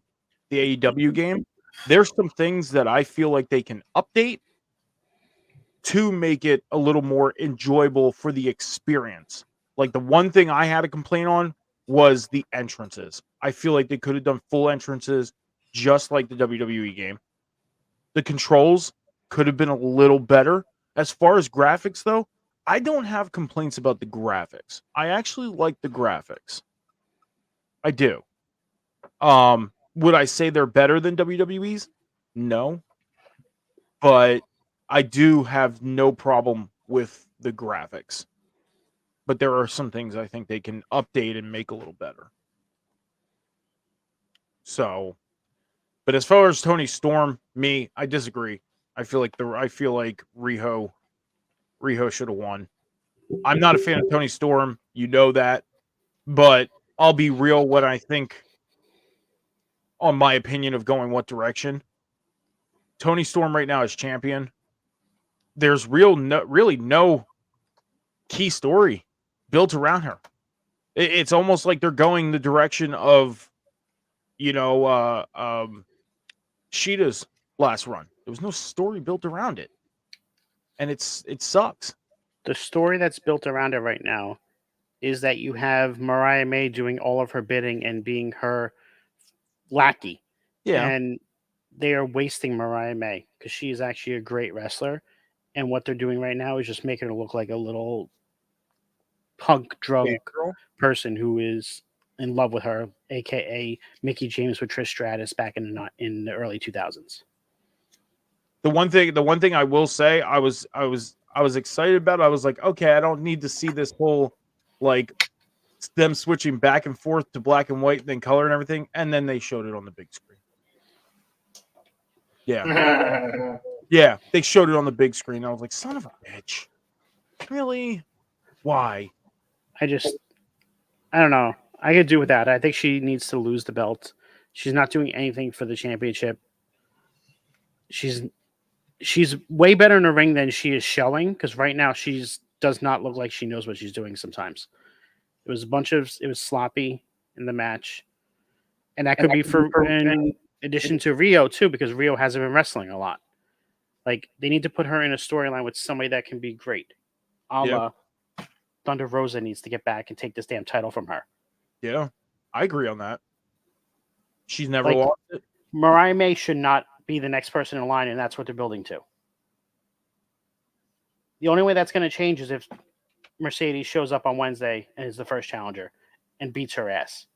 The AEW game, there's some things that I feel like they can update to make it a little more enjoyable for the experience. Like the one thing I had to complain on was the entrances. I feel like they could have done full entrances just like the WWE game. The controls could have been a little better. As far as graphics, though, I don't have complaints about the graphics. I actually like the graphics. I do. Would I say they're better than WWE's? No. But I do have no problem with the graphics. But there are some things I think they can update and make a little better. So, but as far as Tony Storm, I disagree. I feel like Riho should have won. I'm not a fan of Tony Storm, you know that, but I'll be real what I think on my opinion of going what direction. Tony Storm right now is champion. There's really no key story built around her. It's almost like they're going the direction of, Sheeta's last run. There was no story built around it, and it sucks. The story that's built around it right now is that you have Mariah May doing all of her bidding and being her lackey. Yeah. And they are wasting Mariah May because she is actually a great wrestler. And what they're doing right now is just making her look like a little punk drunk person who is in love with her, aka Mickey James with Trish Stratus back in the early 2000s. The one thing I will say, I was excited about. I was like, okay, I don't need to see this whole like them switching back and forth to black and white, then color and everything, and then they showed it on the big screen. Yeah, yeah, they showed it on the big screen. I was like, son of a bitch, really? Why? I don't know. I could do with that. I think she needs to lose the belt. She's not doing anything for the championship. She's way better in the ring than she is showing, because right now does not look like she knows what she's doing sometimes. It was sloppy in the match. And that could be in addition to Rio too, because Rio hasn't been wrestling a lot. Like, they need to put her in a storyline with somebody that can be great. A la Thunder Rosa needs to get back and take this damn title from her. Yeah, I agree on that. She's never lost it. Mariah May should not be the next person in line, and that's what they're building to. The only way that's going to change is if Mercedes shows up on Wednesday and is the first challenger and beats her ass.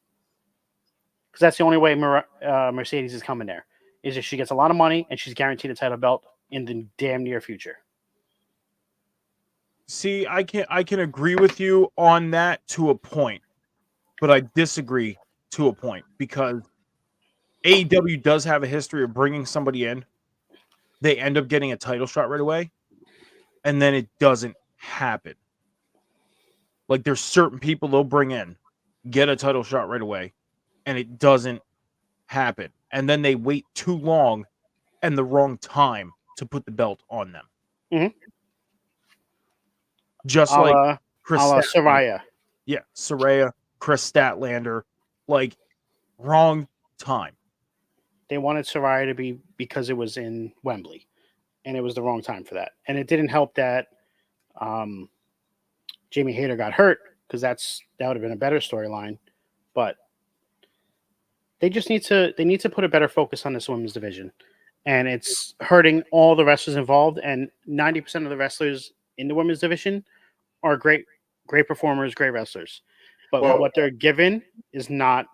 Because that's the only way Mercedes is coming there, is if she gets a lot of money and she's guaranteed a title belt in the damn near future. See, I can agree with you on that to a point, but I disagree to a point, because AEW does have a history of bringing somebody in, they end up getting a title shot right away, and then it doesn't happen. Like, there's certain people they'll bring in, get a title shot right away, and it doesn't happen. And then they wait too long and the wrong time to put the belt on them. Mm-hmm. Just like Chris Saraya. Yeah, Saraya, Chris Statlander, like, wrong time. They wanted Saraya to be because it was in Wembley, and it was the wrong time for that. And it didn't help that Jamie Hayter got hurt, because that would have been a better storyline. But they need to put a better focus on this women's division, and it's hurting all the wrestlers involved. And 90% of the wrestlers in the women's division are great performers, great wrestlers. But what they're given is not.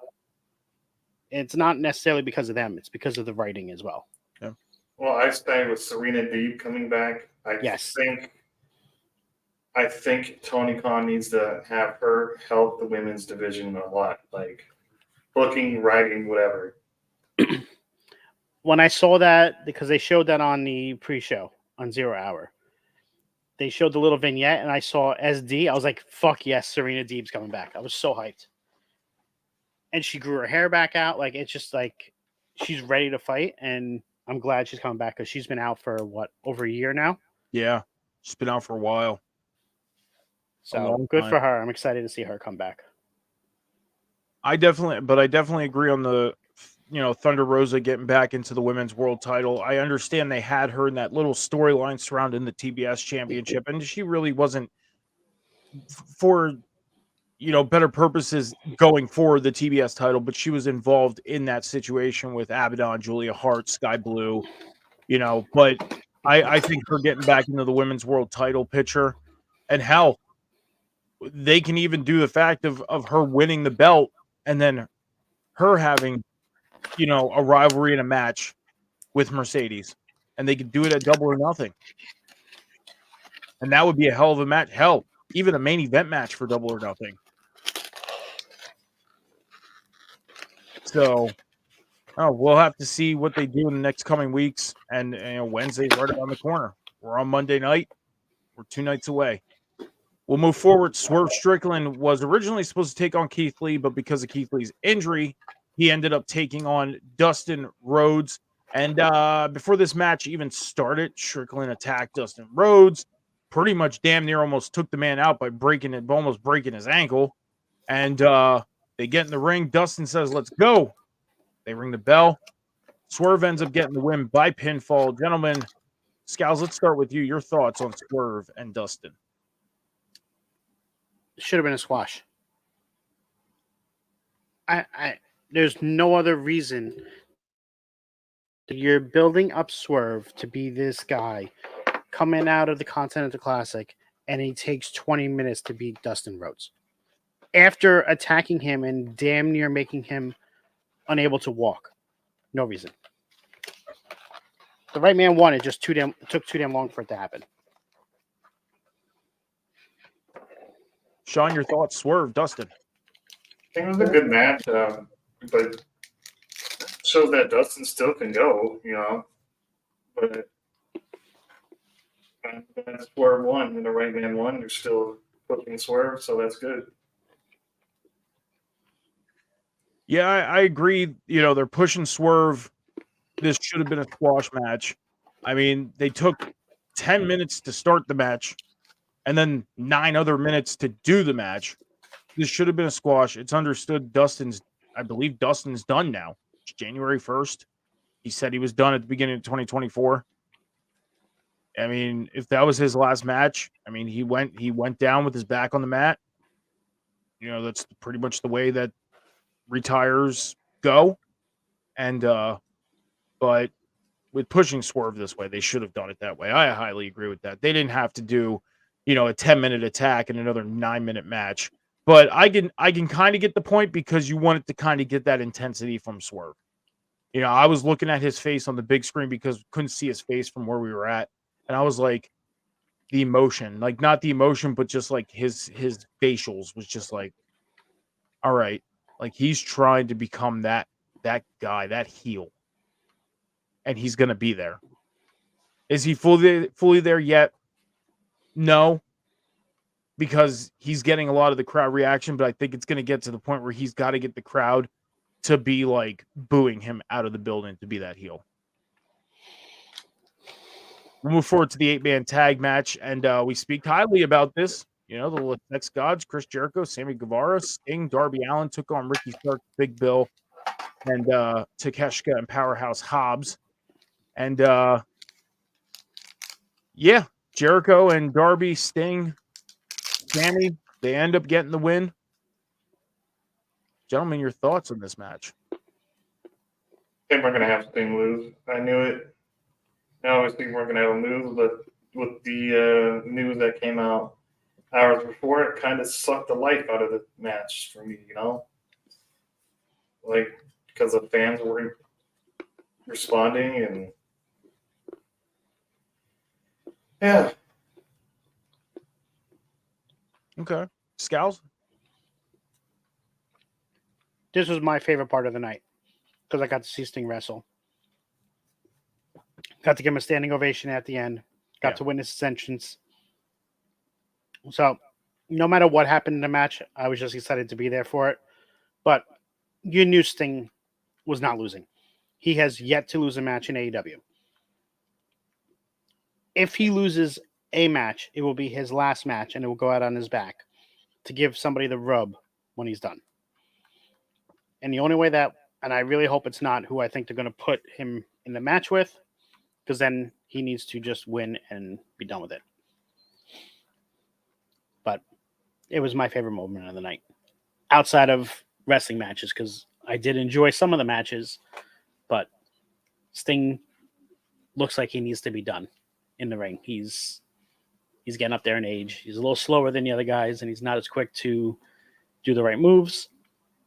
It's not necessarily because of them. It's because of the writing as well. Yeah. Well, I stand with Serena Deeb coming back. I think Tony Khan needs to have her help the women's division a lot, like booking, writing, whatever. When I saw that, because they showed that on the pre-show on 0 Hour, they showed the little vignette, and I saw SD. I was like, fuck yes, Serena Deeb's coming back. I was so hyped. And she grew her hair back out. Like, it's just like she's ready to fight, and I'm glad she's coming back, because she's been out for over a year now. Yeah, she's been out for a while. So good for her. I'm excited to see her come back. I definitely agree on the, Thunder Rosa getting back into the women's world title. I understand they had her in that little storyline surrounding the TBS championship, and she really wasn't, for better purposes going forward the TBS title, but she was involved in that situation with Abaddon, Julia Hart, Sky Blue, but I think her getting back into the women's world title picture, and hell, they can even do the fact of her winning the belt and then her having, a rivalry in a match with Mercedes, and they could do it at Double or Nothing. And that would be a hell of a match. Hell, even a main event match for Double or Nothing. So, we'll have to see what they do in the next coming weeks. And Wednesday's right around the corner. We're on Monday night. We're 2 nights away. We'll move forward. Swerve Strickland was originally supposed to take on Keith Lee, but because of Keith Lee's injury, he ended up taking on Dustin Rhodes. And before this match even started, Strickland attacked Dustin Rhodes, pretty much damn near almost took the man out by almost breaking his ankle. And they get in the ring. Dustin says, "Let's go." They ring the bell. Swerve ends up getting the win by pinfall. Gentlemen, Scals, let's start with you. Your thoughts on Swerve and Dustin. Should have been a squash. There's no other reason that you're building up Swerve to be this guy coming out of the Continental Classic, and he takes 20 minutes to beat Dustin Rhodes after attacking him and damn near making him unable to walk. No reason. The right man won. It just took too damn long for it to happen. Sean, your thoughts? Swerve, Dustin. I think it was a good match, but shows that Dustin still can go, But that's Swerve won, and the right man won. They're still pushing Swerve, so that's good. Yeah, I agree. They're pushing Swerve. This should have been a squash match. I mean, they took 10 minutes to start the match and then 9 other minutes to do the match. This should have been a squash. It's understood I believe Dustin's done now. It's January 1st. He said he was done at the beginning of 2024. I mean, if that was his last match, I mean, he went down with his back on the mat. That's pretty much the way that retires go. And but with pushing Swerve this way, they should have done it that way. I highly agree with that. They didn't have to do, a 10-minute attack and another 9-minute match. But I can kind of get the point because you wanted to kind of get that intensity from Swerve. I was looking at his face on the big screen because couldn't see his face from where we were at. And I was like, the emotion, like not the emotion, but just like his facials was just like, all right, like he's trying to become that guy, that heel. And he's going to be there. Is he fully there yet? No, because he's getting a lot of the crowd reaction, but I think it's going to get to the point where he's got to get the crowd to be like booing him out of the building to be that heel. We'll move forward to the 8-man tag match, and we speak highly about this. The Latex Gods, Chris Jericho, Sammy Guevara, Sting, Darby Allin took on Ricky Stark, Big Bill, and Takeshita and Powerhouse Hobbs. And Jericho and Darby, Sting, Sammy, they end up getting the win. Gentlemen, your thoughts on this match? I think we're going to have Sting lose. I knew it. I always think we're going to have him lose, but with the news that came out hours before, it kind of sucked the life out of the match for me, Like, because the fans weren't responding and yeah. Okay. Scowls? This was my favorite part of the night because I got to see Sting wrestle. Got to give him a standing ovation at the end. Got to witness his entrance. So, no matter what happened in the match, I was just excited to be there for it. But you knew Sting was not losing. He has yet to lose a match in AEW. If he loses a match, it will be his last match, and it will go out on his back to give somebody the rub when he's done. And the only way that, and I really hope it's not who I think they're going to put him in the match with, because then he needs to just win and be done with it. But it was my favorite moment of the night, outside of wrestling matches, because I did enjoy some of the matches, but Sting looks like he needs to be done in the ring. He's getting up there in age. He's a little slower than the other guys, and he's not as quick to do the right moves.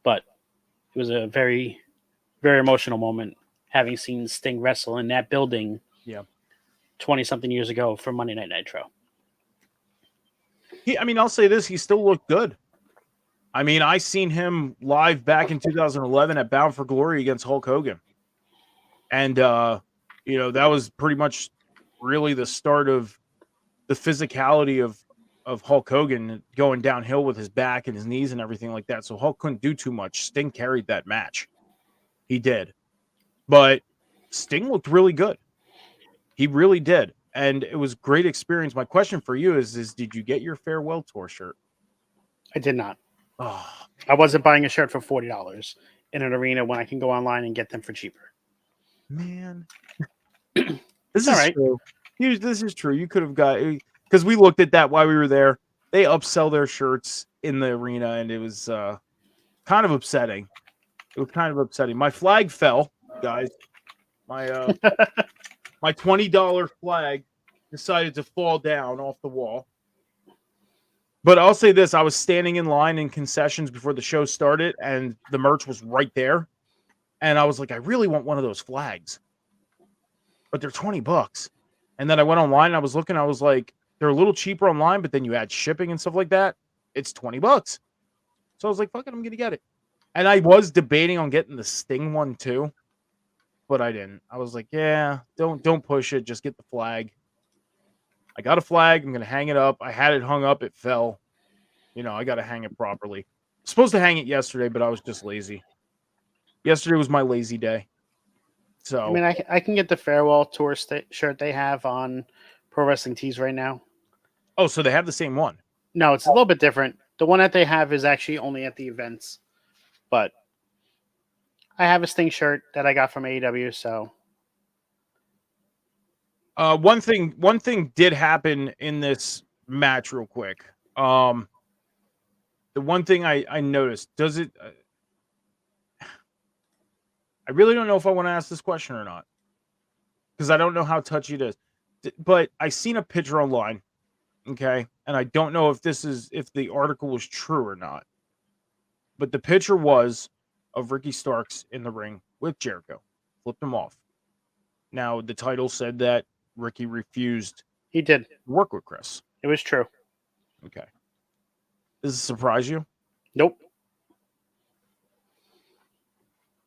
But it was a very, very emotional moment having seen Sting wrestle in that building 20-something years ago for Monday Night Nitro. I'll say this. He still looked good. I mean, I seen him live back in 2011 at Bound for Glory against Hulk Hogan. And, that was pretty much really the start of the physicality of Hulk Hogan going downhill with his back and his knees and everything like that. So Hulk couldn't do too much. Sting carried that match. He did. But Sting looked really good. He really did. And it was a great experience. My question for you is did you get your farewell tour shirt? I did not. Oh, I wasn't buying a shirt for $40 in an arena when I can go online and get them for cheaper. man. This is right. true. This is true. You could have got, because we looked at that while we were there. They upsell their shirts in the arena, and it was kind of upsetting. It was kind of upsetting. My flag fell, guys. My my $20 flag decided to fall down off the wall. But I'll say this. I was standing in line in concessions before the show started, and the merch was right there. And I was like, I really want one of those flags. But they're $20. And then I went online and I was looking, I was like, they're a little cheaper online, but then you add shipping and stuff like that. It's $20. So I was like, fuck it, I'm going to get it. And I was debating on getting the Sting one too, but I didn't. I was like, yeah, don't push it. Just get the flag. I got a flag. I'm going to hang it up. I had it hung up. It fell. I got to hang it properly. Supposed to hang it yesterday, but I was just lazy. Yesterday was my lazy day. So I mean, I can get the farewell tour shirt they have on Pro Wrestling Tees right now. Oh, so they have the same one? No, it's a little bit different. The one that they have is actually only at the events, but I have a Sting shirt that I got from AEW. So, one thing did happen in this match, real quick. The one thing I noticed, does it? I really don't know if I want to ask this question or not, because I don't know how touchy it is. But I seen a picture online, okay, and I don't know if the article was true or not. But the picture was of Ricky Starks in the ring with Jericho, flipped him off. Now the title said that Ricky refused. He did to work with Chris. It was true. Okay. Does it surprise you? Nope.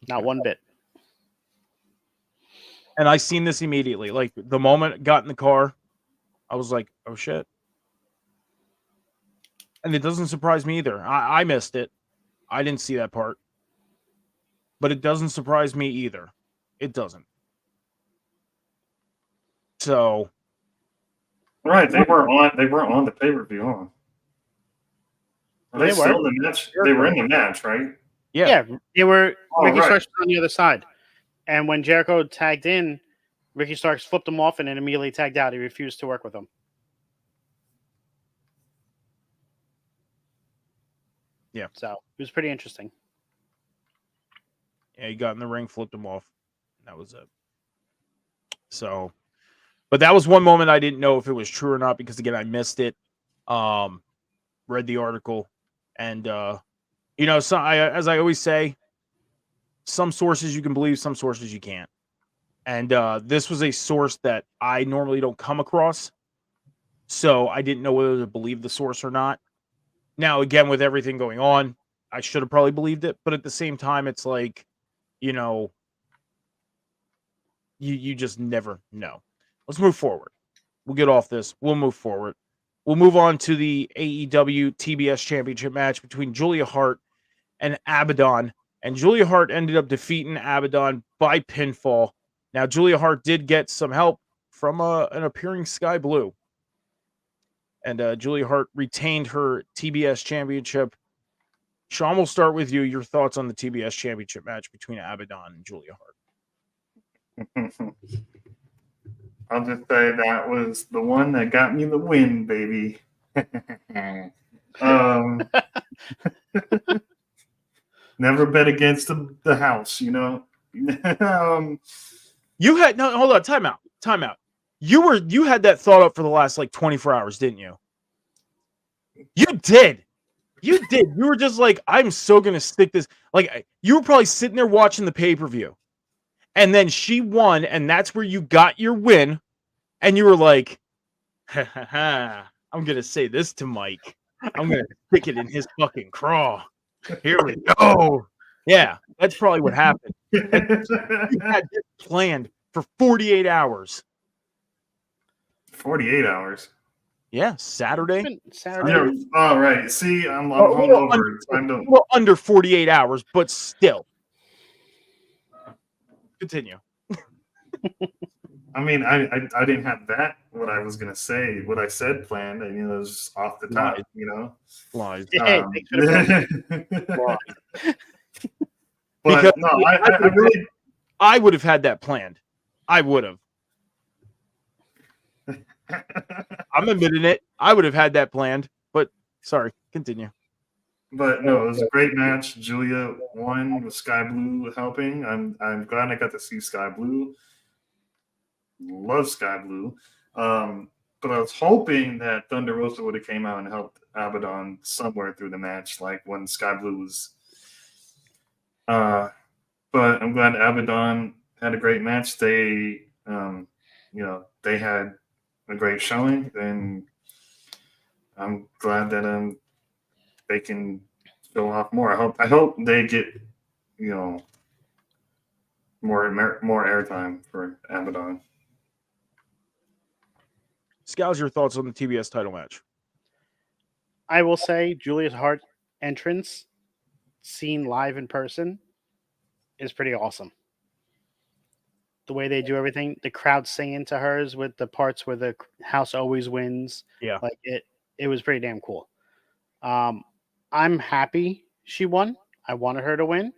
Not one bit. And I seen this immediately. Like the moment I got in the car, I was like, oh shit. And it doesn't surprise me either. I missed it. I didn't see that part. But it doesn't surprise me either. It doesn't. So right, they were on the pay-per-view, huh? They still in the match? They were in the match, right? Yeah, they were. Ricky right. Starks was on the other side. And when Jericho tagged in, Ricky Starks flipped him off and then immediately tagged out. He refused to work with him. Yeah. So it was pretty interesting. Yeah, he got in the ring, flipped him off. That was it. So, but that was one moment I didn't know if it was true or not, because again, I missed it. Read the article, and as I always say, some sources you can believe, some sources you can't. And this was a source that I normally don't come across, so I didn't know whether to believe the source or not. Now, again, with everything going on, I should have probably believed it, but at the same time, it's like, you just never know. Let's move forward. We'll get off this. We'll move forward. We'll move on to the AEW TBS Championship match between Julia Hart and Abaddon. And Julia Hart ended up defeating Abaddon by pinfall. Now, Julia Hart did get some help from an appearing Sky Blue. And Julia Hart retained her TBS Championship. Sean, we'll start with you. Your thoughts on the TBS Championship match between Abaddon and Julia Hart. I'll just say that was the one that got me the win, baby. Never bet against the house, you know. You had no hold on, time out. You had that thought up for the last like 24 hours, didn't you? You did. You did. You were just like, I'm so gonna stick this. Like you were probably sitting there watching the pay-per-view, and then she won, and that's where you got your win, and you were like, ha, ha, ha, I'm gonna say this to Mike. I'm gonna stick it in his fucking craw. Here we go. Yeah, that's probably what happened. You had this planned for 48 hours. 48 hours. Yeah, Saturday. Saturday. Yeah. All right. See, I'm A little hungover. Time under 48 hours, but still. Continue. I mean, I didn't have that. What I was gonna say, what I said planned. I mean, it was off the top. Lies. You know. Lies. Yeah, they could have Lies. But Because no, I really. I would have had that planned. I would have. I'm admitting it. I would have had that planned, but sorry, continue. But no, it was a great match. Julia won with Sky Blue helping. I'm glad I got to see Sky Blue. Love Sky Blue. But I was hoping that Thunder Rosa would have came out and helped Abaddon somewhere through the match, like when Sky Blue was. But I'm glad Abaddon had a great match. They, they had a great showing, and I'm glad that they can show off more. I hope they get more airtime for Abaddon. Scow's your thoughts on the TBS title match? I will say Julia's Hart entrance, seen live in person, is pretty awesome. The way they do everything, the crowd singing to hers with the parts where the house always wins. Yeah, like it was pretty damn cool. I'm happy she won. I wanted her to win,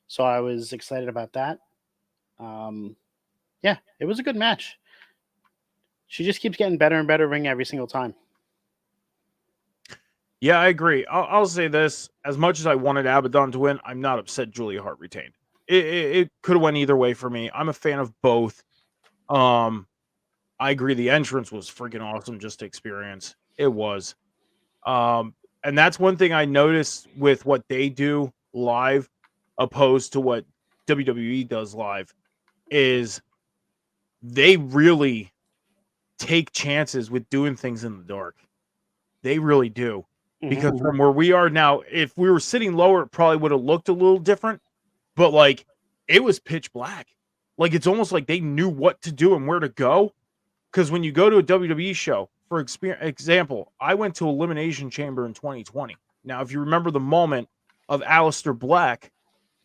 so I was excited about that. Yeah, it was a good match. She just keeps getting better and better ring every single time. Yeah, I agree. I'll say this: as much as I wanted Abaddon to win, I'm not upset Julia Hart retained. It could have went either way for me. I'm a fan of both. I agree. The entrance was freaking awesome just to experience. It was. And that's one thing I noticed with what they do live, opposed to what WWE does live, is they really take chances with doing things in the dark. They really do. Because from where we are now, if we were sitting lower, it probably would have looked a little different. But like, it was pitch black. Like, it's almost like they knew what to do and where to go. Because when you go to a WWE show, for example, I went to Elimination Chamber in 2020. Now, if you remember the moment of Aleister Black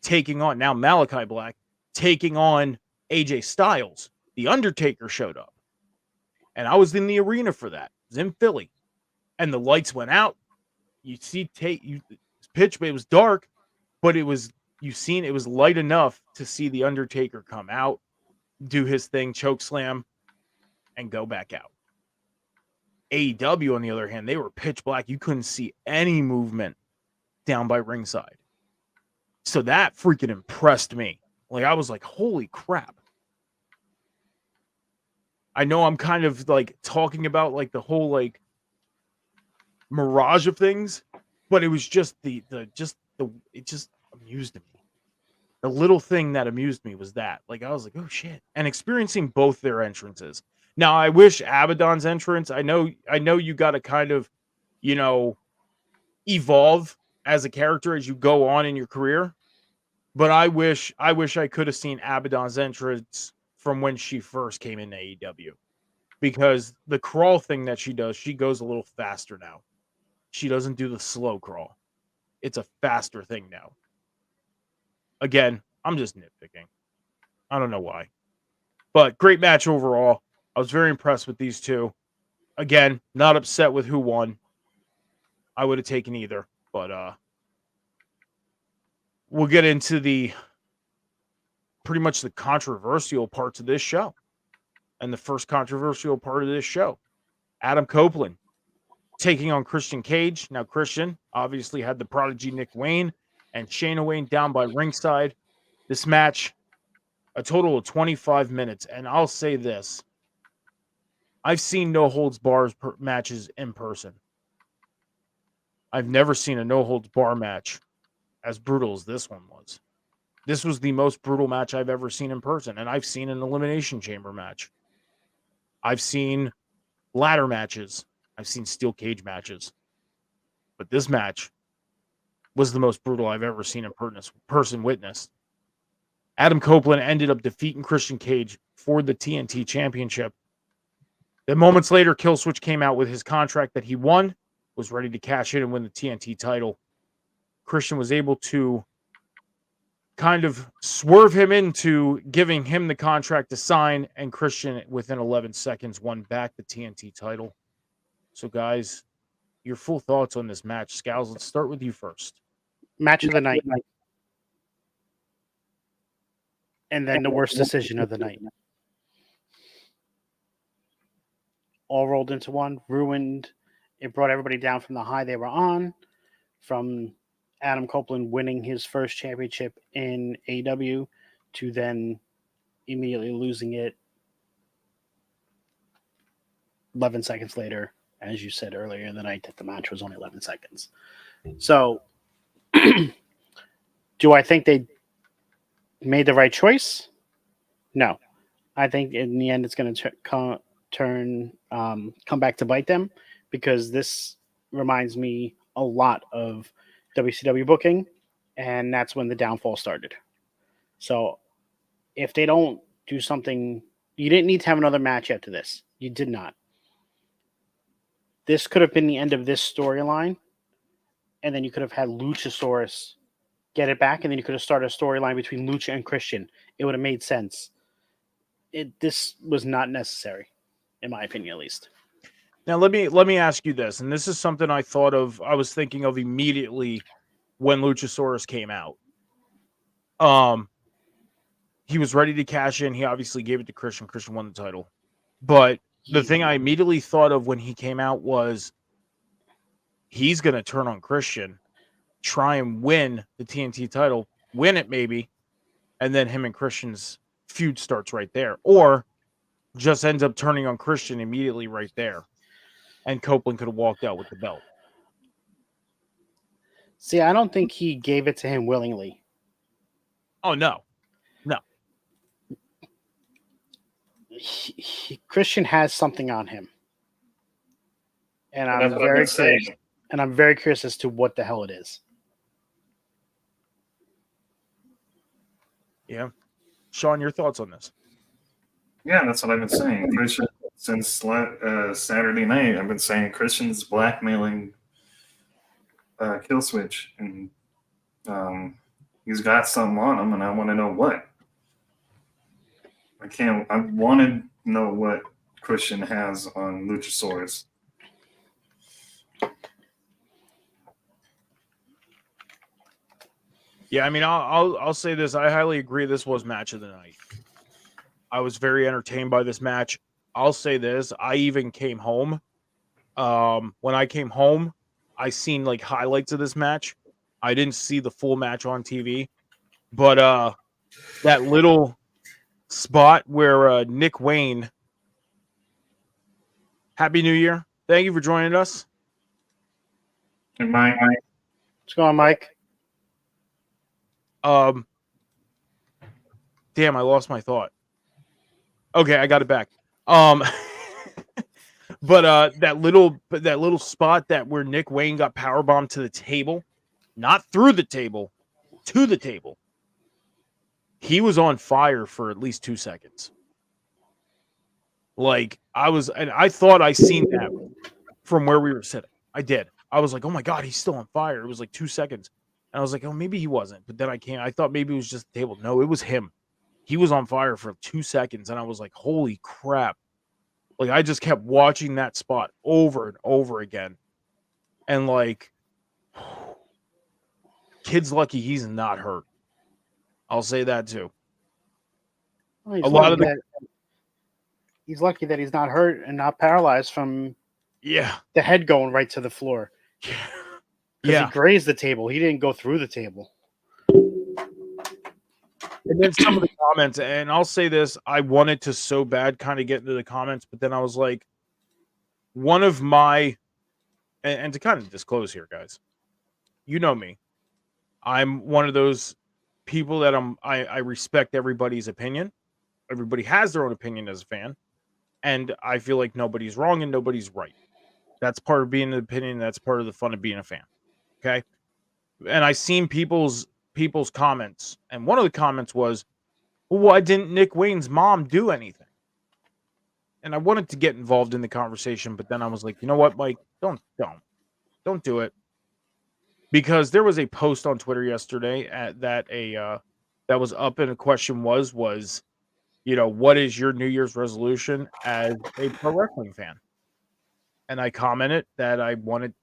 taking on, now Malachi Black, taking on AJ Styles, The Undertaker showed up. And I was in the arena for that. It was in Philly. And the lights went out. You see, pitch, but it was dark, but it was, it was light enough to see the Undertaker come out, do his thing, choke slam, and go back out. AEW, on the other hand, they were pitch black. You couldn't see any movement down by ringside. So that freaking impressed me. Like, I was like, holy crap. I know I'm kind of like talking about like the whole like mirage of things, but it was just it just amused me. The little thing that amused me was that, like, I was like, oh shit. And experiencing both their entrances. Now, I wish Abaddon's entrance, I know you got to kind of, evolve as a character as you go on in your career. But I wish I could have seen Abaddon's entrance from when she first came in AEW. Because the crawl thing that she does, she goes a little faster now. She doesn't do the slow crawl. It's a faster thing now. Again, I'm just nitpicking. I don't know why. But great match overall. I was very impressed with these two. Again, not upset with who won. I would have taken either. But we'll get into the pretty much the controversial parts of this show. And the first controversial part of this show, Adam Copeland taking on Christian Cage. Now, Christian obviously had the prodigy Nick Wayne and Shayna Wayne down by ringside. This match, a total of 25 minutes. And I'll say this. I've seen no holds bars matches in person. I've never seen a no holds bar match as brutal as this one was. This was the most brutal match I've ever seen in person. And I've seen an Elimination Chamber match. I've seen ladder matches. I've seen steel cage matches. But this match was the most brutal I've ever seen in person witnessed. Adam Copeland ended up defeating Christian Cage for the TNT Championship. Then moments later, Killswitch came out with his contract that he won, was ready to cash in and win the TNT title. Christian was able to kind of swerve him into giving him the contract to sign, and Christian, within 11 seconds, won back the TNT title. So, guys, your full thoughts on this match. Scowls, let's start with you first. Match of the night. And then the worst decision of the night. All rolled into one, ruined. It brought everybody down from the high they were on, from Adam Copeland winning his first championship in AEW to then immediately losing it 11 seconds later, as you said earlier in the night, that the match was only 11 seconds. So, do I think they made the right choice? No. I think in the end it's going to come back to bite them, because this reminds me a lot of WCW booking, and that's when the downfall started. So if they don't do something, you didn't need to have another match after this. You did not. This could have been the end of this storyline, and then you could have had Luchasaurus get it back, and then you could have started a storyline between Lucha and Christian. It would have made sense. This was not necessary, in my opinion, at least. Now, let me ask you this, and this is something I was thinking of immediately when Luchasaurus came out. He was ready to cash in. He obviously gave it to Christian. Christian won the title. But the thing I immediately thought of when he came out was he's going to turn on Christian, try and win the TNT title, win it maybe, and then him and Christian's feud starts right there. Or just ends up turning on Christian immediately right there. And Copeland could have walked out with the belt. See, I don't think he gave it to him willingly. Oh, no. No. Christian has something on him. And I'm very curious. And I'm very curious as to what the hell it is. Yeah. Sean, your thoughts on this? Yeah, that's what I've been saying. Christian, since Saturday night, I've been saying Christian's blackmailing Killswitch, and he's got something on him, and I want to know what. I want to know what Christian has on Luchasaurus. Yeah, I mean, I'll say this. I highly agree this was match of the night. I was very entertained by this match. I'll say this. I even came home. When I came home, I seen like highlights of this match. I didn't see the full match on TV. But that little spot where Nick Wayne, Happy New Year. Thank you for joining us. And Mike. What's going on, Mike? Damn, I lost my thought. Okay, I got it back. But that little spot where Nick Wayne got powerbombed to the table, not through the table, to the table. He was on fire for at least 2 seconds. Like I thought I seen that from where we were sitting. I did. I was like, oh my God, he's still on fire. It was like 2 seconds. And I was like, oh, maybe he wasn't. But then I thought maybe it was just the table. No, it was him. He was on fire for 2 seconds. And I was like, holy crap. Like, I just kept watching that spot over and over again. And like, kid's lucky he's not hurt. I'll say that too. Well, he's lucky that he's not hurt and not paralyzed from Yeah. The head going right to the floor. Because Yeah. he grazed the table. He didn't go through the table. And then some of the comments, and I'll say this, I wanted to so bad kind of get into the comments, but then I was like, one of my, and to kind of disclose here, guys, you know me. I'm one of those people that I respect everybody's opinion. Everybody has their own opinion as a fan, and I feel like nobody's wrong and nobody's right. That's part of being an opinion. That's part of the fun of being a fan. Okay. And I seen people's comments, and one of the comments was, well, why didn't Nick Wayne's mom do anything? And I wanted to get involved in the conversation, but then I was like, you know what, Mike, don't do it, because there was a post on Twitter yesterday that was up, and a question was, what is your New Year's resolution as a pro wrestling fan? And I commented that I wanted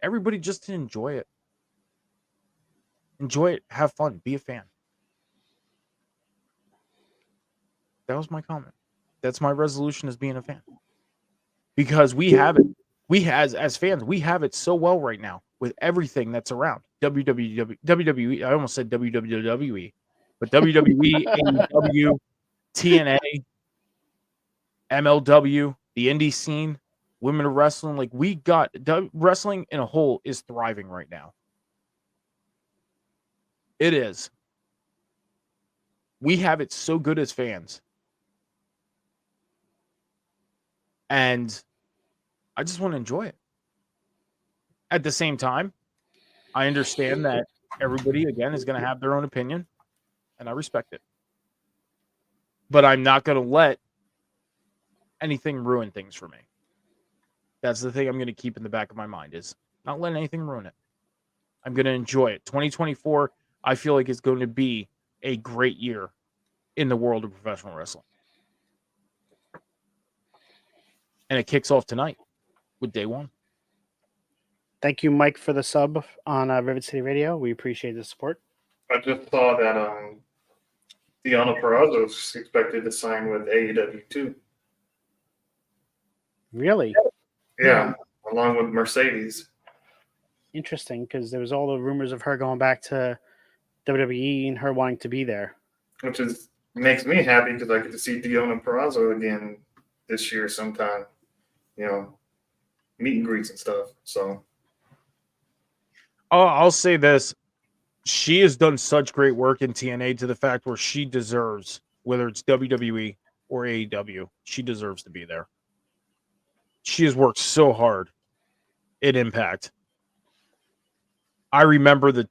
everybody just to enjoy it, have fun, be a fan. That was my comment. That's my resolution as being a fan. Because we have it. As fans, we have it so well right now with everything that's around. WWE, I almost said WWE, but WWE, AEW, TNA, MLW, the indie scene, women of wrestling. Like, we got wrestling in a whole is thriving right now. It is. We have it so good as fans. And I just want to enjoy it. At the same time, I understand that everybody, again, is going to have their own opinion, and I respect it. But I'm not going to let anything ruin things for me. That's the thing I'm going to keep in the back of my mind, is not letting anything ruin it. I'm going to enjoy it. 2024, I feel like it's going to be a great year in the world of professional wrestling. And it kicks off tonight with day one. Thank you, Mike, for the sub on Rivet City Radio. We appreciate the support. I just saw that Deonna Purrazzo is expected to sign with AEW too. Really? Yeah, along with Mercedes. Interesting, because there was all the rumors of her going back to WWE and her wanting to be there. Which makes me happy, because I get to see Deonna Purrazzo again this year sometime. Meet and greets and stuff. So I'll say this. She has done such great work in TNA to the fact where she deserves, whether it's WWE or AEW, she deserves to be there. She has worked so hard in Impact. I remember the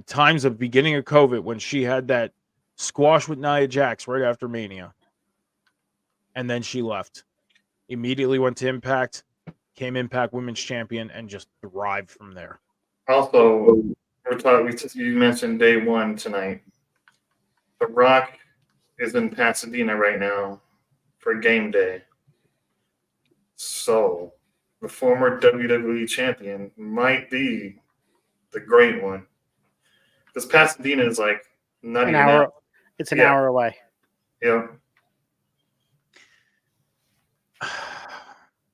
times of beginning of COVID when she had that squash with Nia Jax right after Mania. And then she left. Immediately went to Impact, became Impact Women's Champion, and just thrived from there. also, you mentioned day one tonight. The Rock is in Pasadena right now for game day. So the former WWE champion might be the great one. Because Pasadena is like not An even hour. out. It's an Yeah. hour away. Yeah.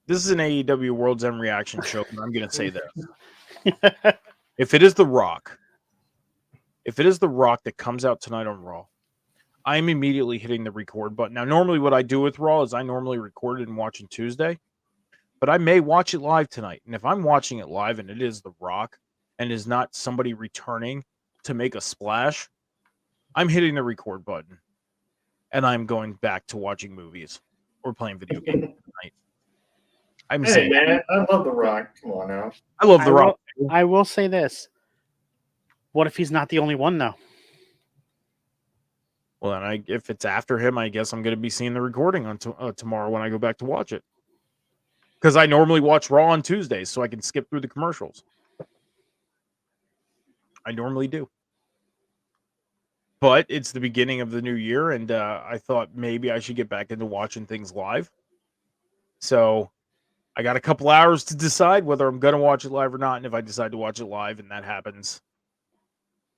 This is an AEW Worlds End Reaction show, and I'm going to say this. If it is The Rock that comes out tonight on Raw, I'm immediately hitting the record button. Now, normally what I do with Raw is I normally record it and watch it Tuesday, but I may watch it live tonight. And if I'm watching it live and it is The Rock and is not somebody returning to make a splash, I'm hitting the record button and I'm going back to watching movies or playing video games tonight. Hey, man, I love The Rock. Come on now. I love The Rock. I will say this. What if he's not the only one, though? Well, then if it's after him, I guess I'm going to be seeing the recording on tomorrow when I go back to watch it. Because I normally watch Raw on Tuesdays, so I can skip through the commercials. I normally do. But it's the beginning of the new year, and I thought maybe I should get back into watching things live. So I got a couple hours to decide whether I'm going to watch it live or not. And if I decide to watch it live and that happens,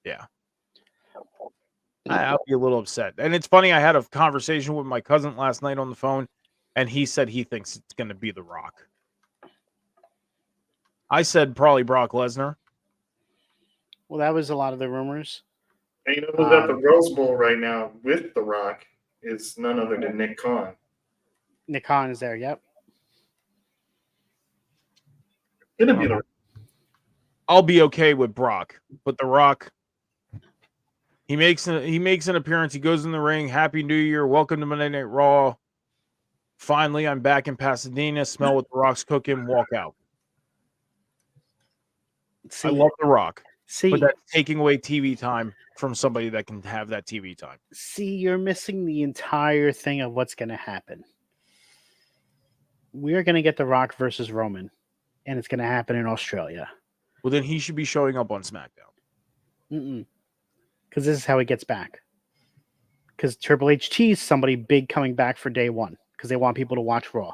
yeah, I'll be a little upset. And it's funny, I had a conversation with my cousin last night on the phone, and he said he thinks it's going to be The Rock. I said probably Brock Lesnar. Well, that was a lot of the rumors. And you know who's at the Rose Bowl right now with The Rock is none other than Nick Khan. Nick Khan is there. Yep. It'll be the I'll be okay with Brock, but The Rock, he makes an appearance. He goes in the ring. Happy New Year. Welcome to Monday Night Raw. Finally, I'm back in Pasadena. Smell what The Rock's cooking. Walk out. I love The Rock, but that's taking away TV time from somebody that can have that TV time. See, you're missing the entire thing of what's going to happen. We're going to get The Rock versus Roman, and it's going to happen in Australia. Well, then he should be showing up on SmackDown. Because this is how he gets back. Because Triple H teased somebody big coming back for day one because they want people to watch Raw.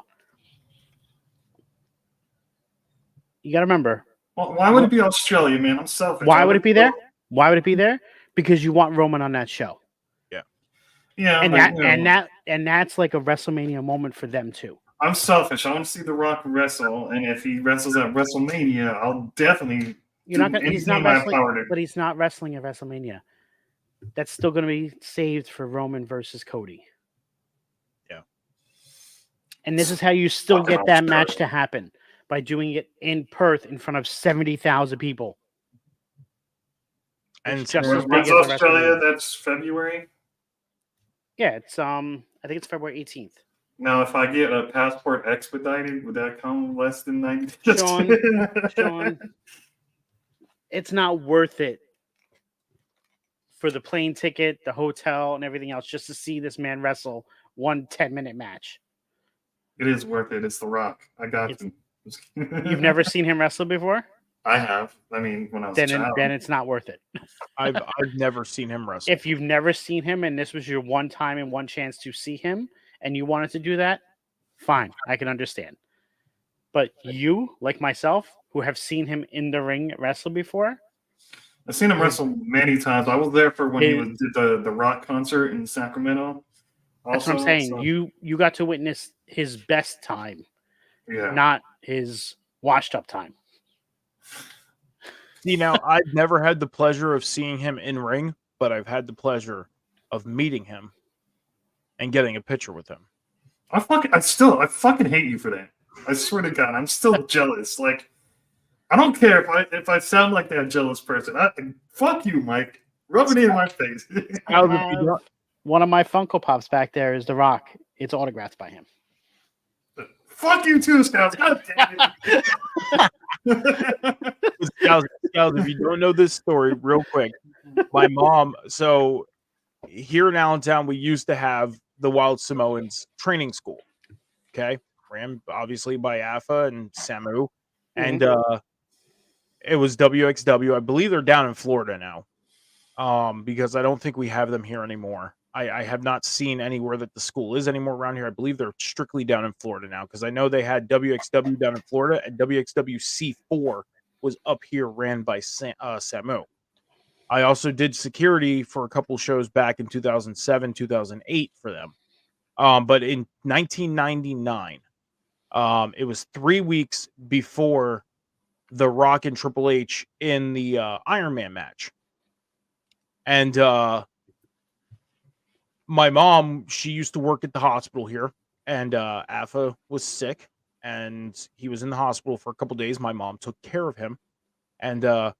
You got to remember. Well, why would it be Australia, man? I'm selfish. Why would it be there? Why would it be there? Because you want Roman on that show. Yeah, and that's like a WrestleMania moment for them too. I'm selfish. I want to see The Rock wrestle, and if he wrestles at WrestleMania, I'll definitely. He's not wrestling, but he's not wrestling at WrestleMania. That's still going to be saved for Roman versus Cody. Yeah. And this is how you still get that match to happen, by doing it in Perth in front of 70,000 people. And just as big as Australia, that's February. Yeah, it's I think it's February 18th. Now, if I get a passport expedited, would that come less than 90 days? Sean, it's not worth it for the plane ticket, the hotel, and everything else just to see this man wrestle one 10-minute match. It is worth it. It's The Rock. I got you. You've never seen him wrestle before? I have. I mean, when I was a child. Then it's not worth it. I've never seen him wrestle. If you've never seen him and this was your one time and one chance to see him and you wanted to do that, fine. I can understand. But you, like myself, who have seen him in the ring wrestle before. I've seen him wrestle many times. I was there for when he did the Rock concert in Sacramento. That's what I'm saying. So. You got to witness his best time. Yeah. Not his washed up time. See, now I've never had the pleasure of seeing him in ring, but I've had the pleasure of meeting him and getting a picture with him. I fucking hate you for that. I swear to God, I'm still jealous. Like, I don't care if I sound like that jealous person. Fuck you, Mike. Rub it in my face. One of my Funko Pops back there is The Rock. It's autographed by him. Fuck you too, Scouts. God damn it. Scouts, if you don't know this story, real quick, my mom, so here in Allentown, we used to have the Wild Samoans training school. Okay. Ran obviously by AFA and Samu. And it was WXW. I believe they're down in Florida now. Because I don't think we have them here anymore. I have not seen anywhere that the school is anymore around here. I believe they're strictly down in Florida now because I know they had WXW down in Florida and WXW C4 was up here, ran by Samu. I also did security for a couple shows back in 2007, 2008 for them. But in 1999, it was 3 weeks before The Rock and Triple H in the Iron Man match. And my mom, she used to work at the hospital here, and AFA was sick, and he was in the hospital for a couple days. My mom took care of him and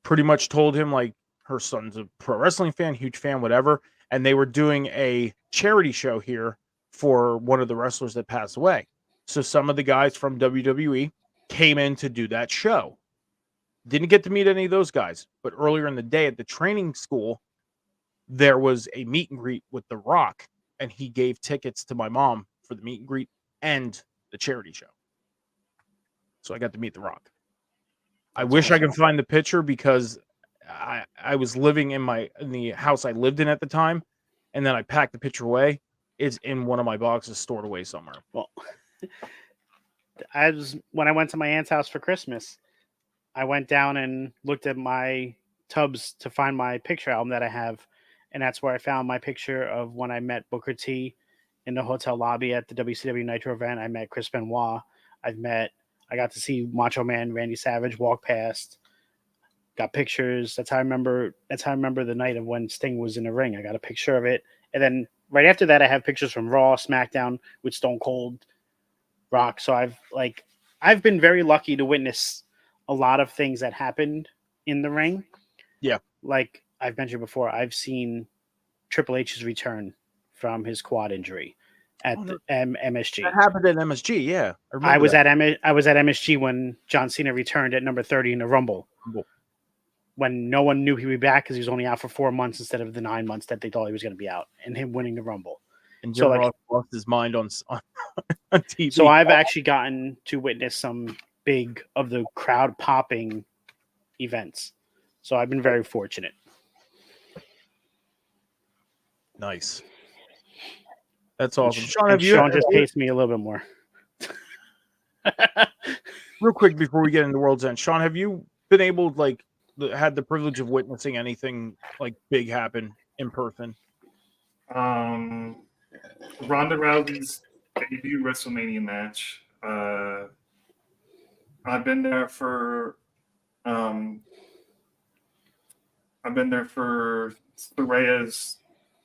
pretty much told him, like, her son's a pro wrestling fan, huge fan, whatever. And they were doing a charity show here for one of the wrestlers that passed away. So some of the guys from WWE came in to do that show. Didn't get to meet any of those guys, but earlier in the day at the training school, there was a meet and greet with The Rock, and he gave tickets to my mom for the meet and greet and the charity show. So I got to meet The Rock. I wish I could find the picture because I was living in the house I lived in at the time, and then I packed the picture away. It's in one of my boxes stored away somewhere. Well, when I went to my aunt's house for Christmas, I went down and looked at my tubs to find my picture album that I have. And that's where I found my picture of when I met Booker T in the hotel lobby at the WCW Nitro event. I met Chris Benoit. I I got to see Macho Man Randy Savage walk past. Got pictures. That's how I remember the night of when Sting was in the ring. I got a picture of it. And then right after that, I have pictures from Raw, SmackDown with Stone Cold, Rock. So I've been very lucky to witness a lot of things that happened in the ring. Yeah. Like I've mentioned before, I've seen Triple H's return from his quad injury at MSG. That happened at MSG, yeah. I was at MSG when John Cena returned at number 30 in the Rumble. When no one knew he would be back because he was only out for 4 months instead of the 9 months that they thought he was going to be out, and him winning the Rumble. And Jim Ross lost his mind on TV. So I've actually gotten to witness some big of the crowd popping events. So I've been very fortunate. Nice. That's awesome. Sean just paced me a little bit more. Real quick before we get into World's End, Sean, have you been able to had the privilege of witnessing anything like big happen in person? Ronda Rousey's debut WrestleMania match. I've been there for Soraya's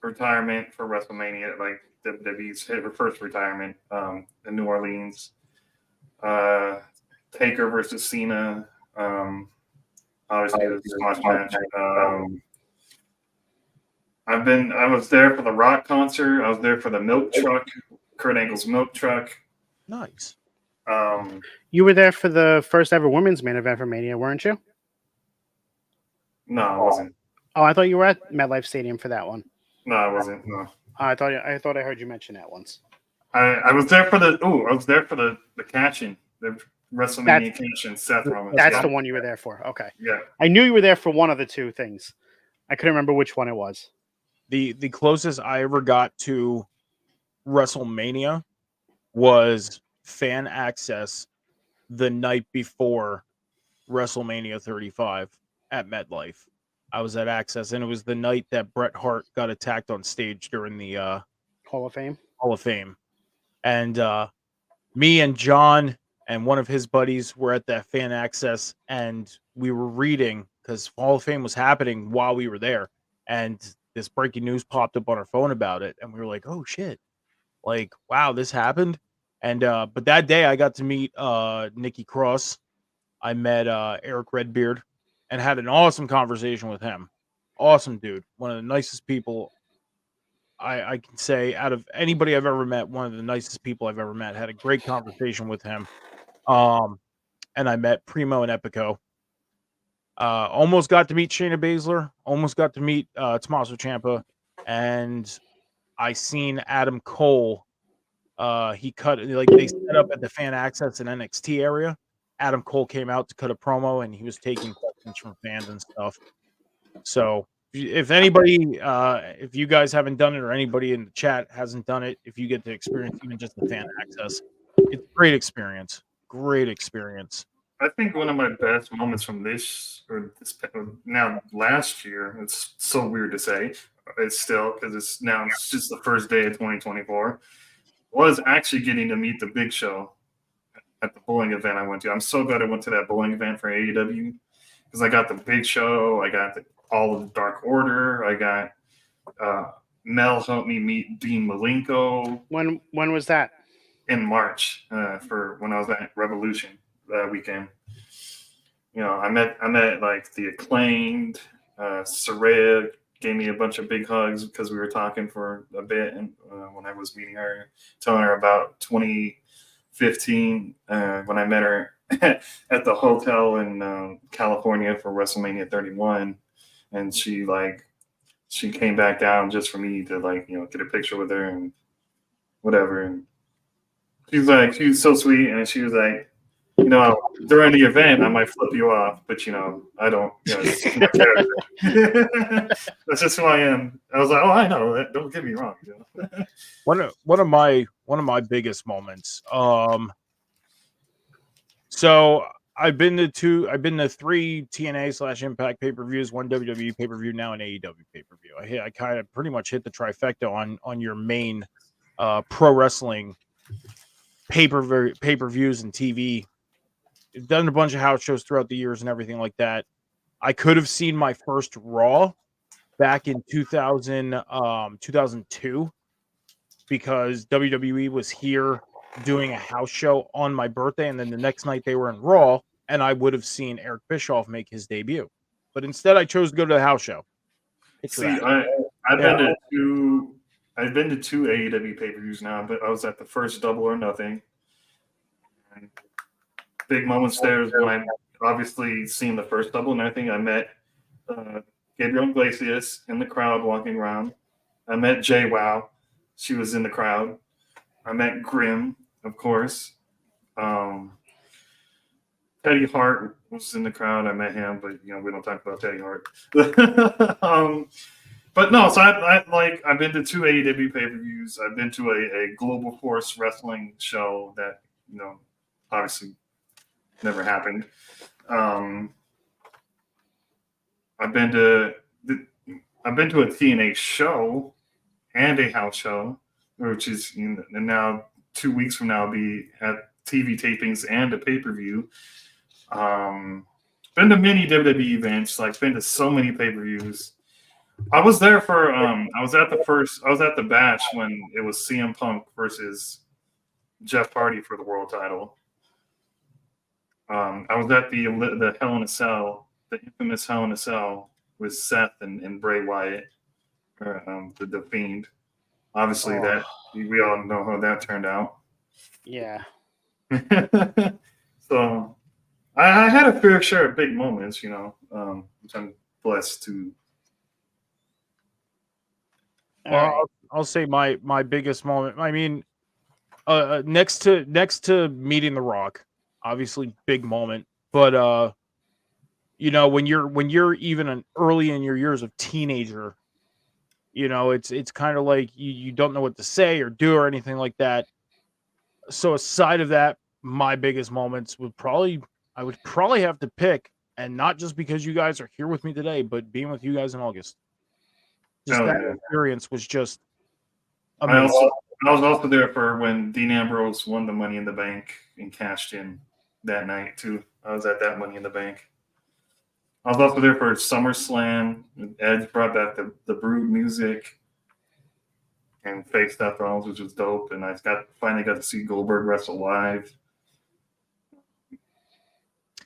retirement for WrestleMania, like WWE's her first retirement in New Orleans. Taker versus Cena. Obviously, it was a squash match. I was there for the Rock concert. I was there for the milk truck, Kurt Angle's milk truck. Nice. You were there for the first ever women's main event for Mania, weren't you? No, I wasn't. Oh, I thought you were at MetLife Stadium for that one. No, I wasn't. No. I thought I heard you mention that once. I was there for the cash-in, the WrestleMania cash-in, Seth Rollins. That's the one you were there for. Okay. Yeah. I knew you were there for one of the two things. I couldn't remember which one it was. The closest I ever got to WrestleMania was fan access the night before WrestleMania 35 at MetLife. I was at Access, and it was the night that Bret Hart got attacked on stage during the Hall of Fame. And me and John and one of his buddies were at that fan access, and we were reading because Hall of Fame was happening while we were there, and this breaking news popped up on our phone about it, and we were like, "Oh shit! Like, wow, this happened." And but that day I got to meet Nikki Cross. I met Eric Redbeard and had an awesome conversation with him. Awesome dude. One of the nicest people I can say out of anybody I've ever met. One of the nicest people I've ever met. Had a great conversation with him. And I met Primo and Epico. Almost got to meet Shayna Baszler. Almost got to meet Tommaso Ciampa. And I seen Adam Cole. He cut, like, they set up at the fan access and NXT area. Adam Cole came out to cut a promo, and he was taking questions from fans and stuff. So if anybody, if you guys haven't done it, or anybody in the chat hasn't done it, if you get to experience even just the fan access, it's a great experience. Great experience. I think one of my best moments from last year, it's so weird to say, it's still, because it's just the first day of 2024, was actually getting to meet the Big Show at the bowling event I went to. I'm so glad I went to that bowling event for AEW, because I got the Big Show, I got all of the Dark Order, I got Mel helped me meet Dean Malenko. When was that? In March, for when I was at Revolution that weekend. You know, I met like the Acclaimed. Saraya gave me a bunch of big hugs because we were talking for a bit, and when I was meeting her, telling her about 2015 when I met her at the hotel in California for WrestleMania 31, and she came back down just for me to get a picture with her and whatever. And she was so sweet, and she was like, during the event, I might flip you off, but I don't. That's just who I am. I was like, oh, I know that. Don't get me wrong. One of my biggest moments. So I've been to 3 TNA / Impact pay-per-views, 1 WWE pay-per-view, now an AEW pay-per-view. I kind of pretty much hit the trifecta on your main pro wrestling pay-per-views and TV done a bunch of house shows throughout the years and everything like that. I could have seen my first Raw back in 2002 because WWE was here doing a house show on my birthday, and then the next night they were in Raw, and I would have seen Eric Bischoff make his debut. But instead, I chose to go to the house show. Picture See, that. I've been to two. I've been to two AEW pay-per-views now, but I was at the first Double or Nothing. And big moments there is when I obviously seen the first Double or Nothing. I met Gabriel Iglesias in the crowd walking around. I met JWoww. She was in the crowd. I met Grim, of course. Teddy Hart was in the crowd. I met him, but we don't talk about Teddy Hart. But no, so I've been to two AEW pay-per-views. I've been to a Global Force Wrestling show that obviously never happened. I've been to a TNA show and a house show, which is and now 2 weeks from now I'll be at TV tapings and a pay-per-view. Been to many WWE events, been to so many pay-per-views. I was there for I was at the Bash when it was CM Punk versus Jeff Hardy for the world title. I was at the Hell in a Cell, the infamous Hell in a Cell with Seth and Bray Wyatt, the Fiend. Obviously, that we all know how that turned out. Yeah. So I had a fair share of big moments, which I'm blessed to. Well, I'll say my biggest moment. I mean, next to meeting The Rock, obviously big moment. But when you're even early in your years of teenager, it's kind of like you don't know what to say or do or anything like that. So aside of that, my biggest moments I would probably have to pick, and not just because you guys are here with me today, but being with you guys in August. Just experience was just amazing. I was also there for when Dean Ambrose won the Money in the Bank and cashed in that night too. I was at that Money in the Bank. I was also there for SummerSlam. Edge brought back the Brood music and fake Seth Rollins, which was dope. And I finally got to see Goldberg wrestle live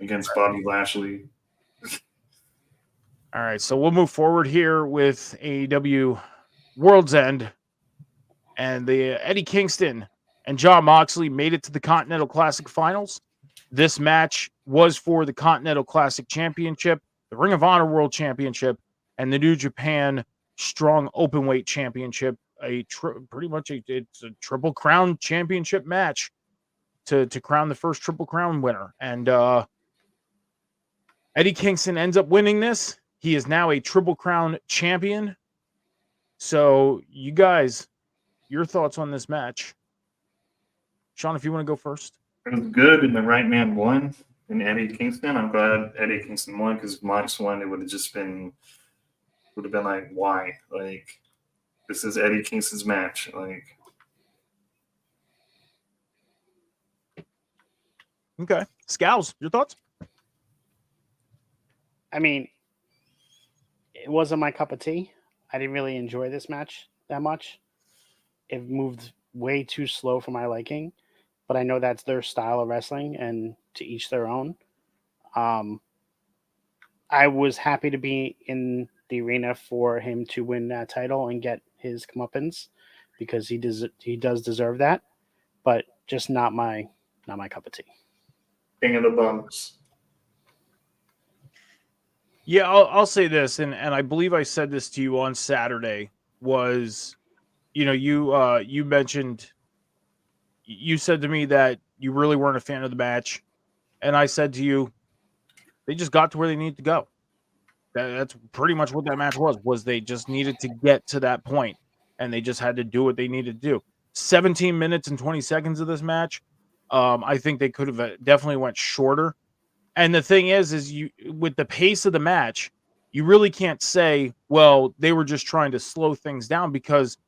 against Bobby Lashley. All right, so we'll move forward here with AEW Worlds End, and the Eddie Kingston and Jon Moxley made it to the Continental Classic Finals. This match was for the Continental Classic Championship, the Ring of Honor World Championship, and the New Japan Strong Openweight Championship. It's a Triple Crown Championship match to crown the first Triple Crown winner, and Eddie Kingston ends up winning this. He is now a Triple Crown champion. So, you guys, your thoughts on this match? Sean, if you want to go first. It was good, and the right man won in Eddie Kingston. I'm glad Eddie Kingston won, because if Mox won, it would have been like, why? This is Eddie Kingston's match. Okay. Scowls, your thoughts? I mean, it wasn't my cup of tea. I didn't really enjoy this match that much. It moved way too slow for my liking, but I know that's their style of wrestling, and to each their own. I was happy to be in the arena for him to win that title and get his comeuppance, because he does deserve that, but just not my cup of tea. King of the Bumps. Yeah, I'll say this, and I believe I said this to you on Saturday, was, you mentioned, you said to me that you really weren't a fan of the match, and I said to you, they just got to where they needed to go. That's pretty much what that match was they just needed to get to that point, and they just had to do what they needed to do. 17 minutes and 20 seconds of this match, I think they could have definitely went shorter. And the thing is you, with the pace of the match, you really can't say, well, they were just trying to slow things down, because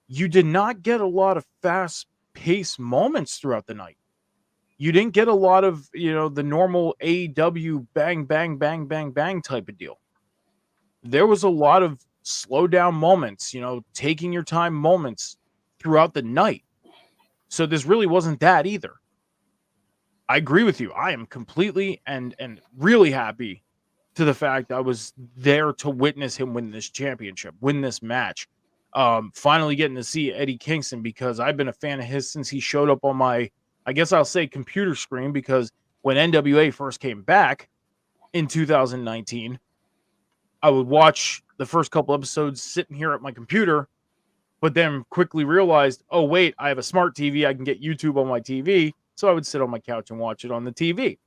you did not get a lot of fast-paced moments throughout the night. you didn't get a lot of, the normal AEW bang, bang, bang, bang, bang type of deal. There was a lot of slow down moments, taking your time moments throughout the night. So this really wasn't that either. I agree with you. I am completely and really happy to the fact I was there to witness him win this championship, win this match. Finally getting to see Eddie Kingston, because I've been a fan of his since he showed up on my, I guess I'll say, computer screen, because when NWA first came back in 2019, I would watch the first couple episodes sitting here at my computer, but then quickly realized, oh, wait, I have a smart TV. I can get YouTube on my TV. So I would sit on my couch and watch it on the TV.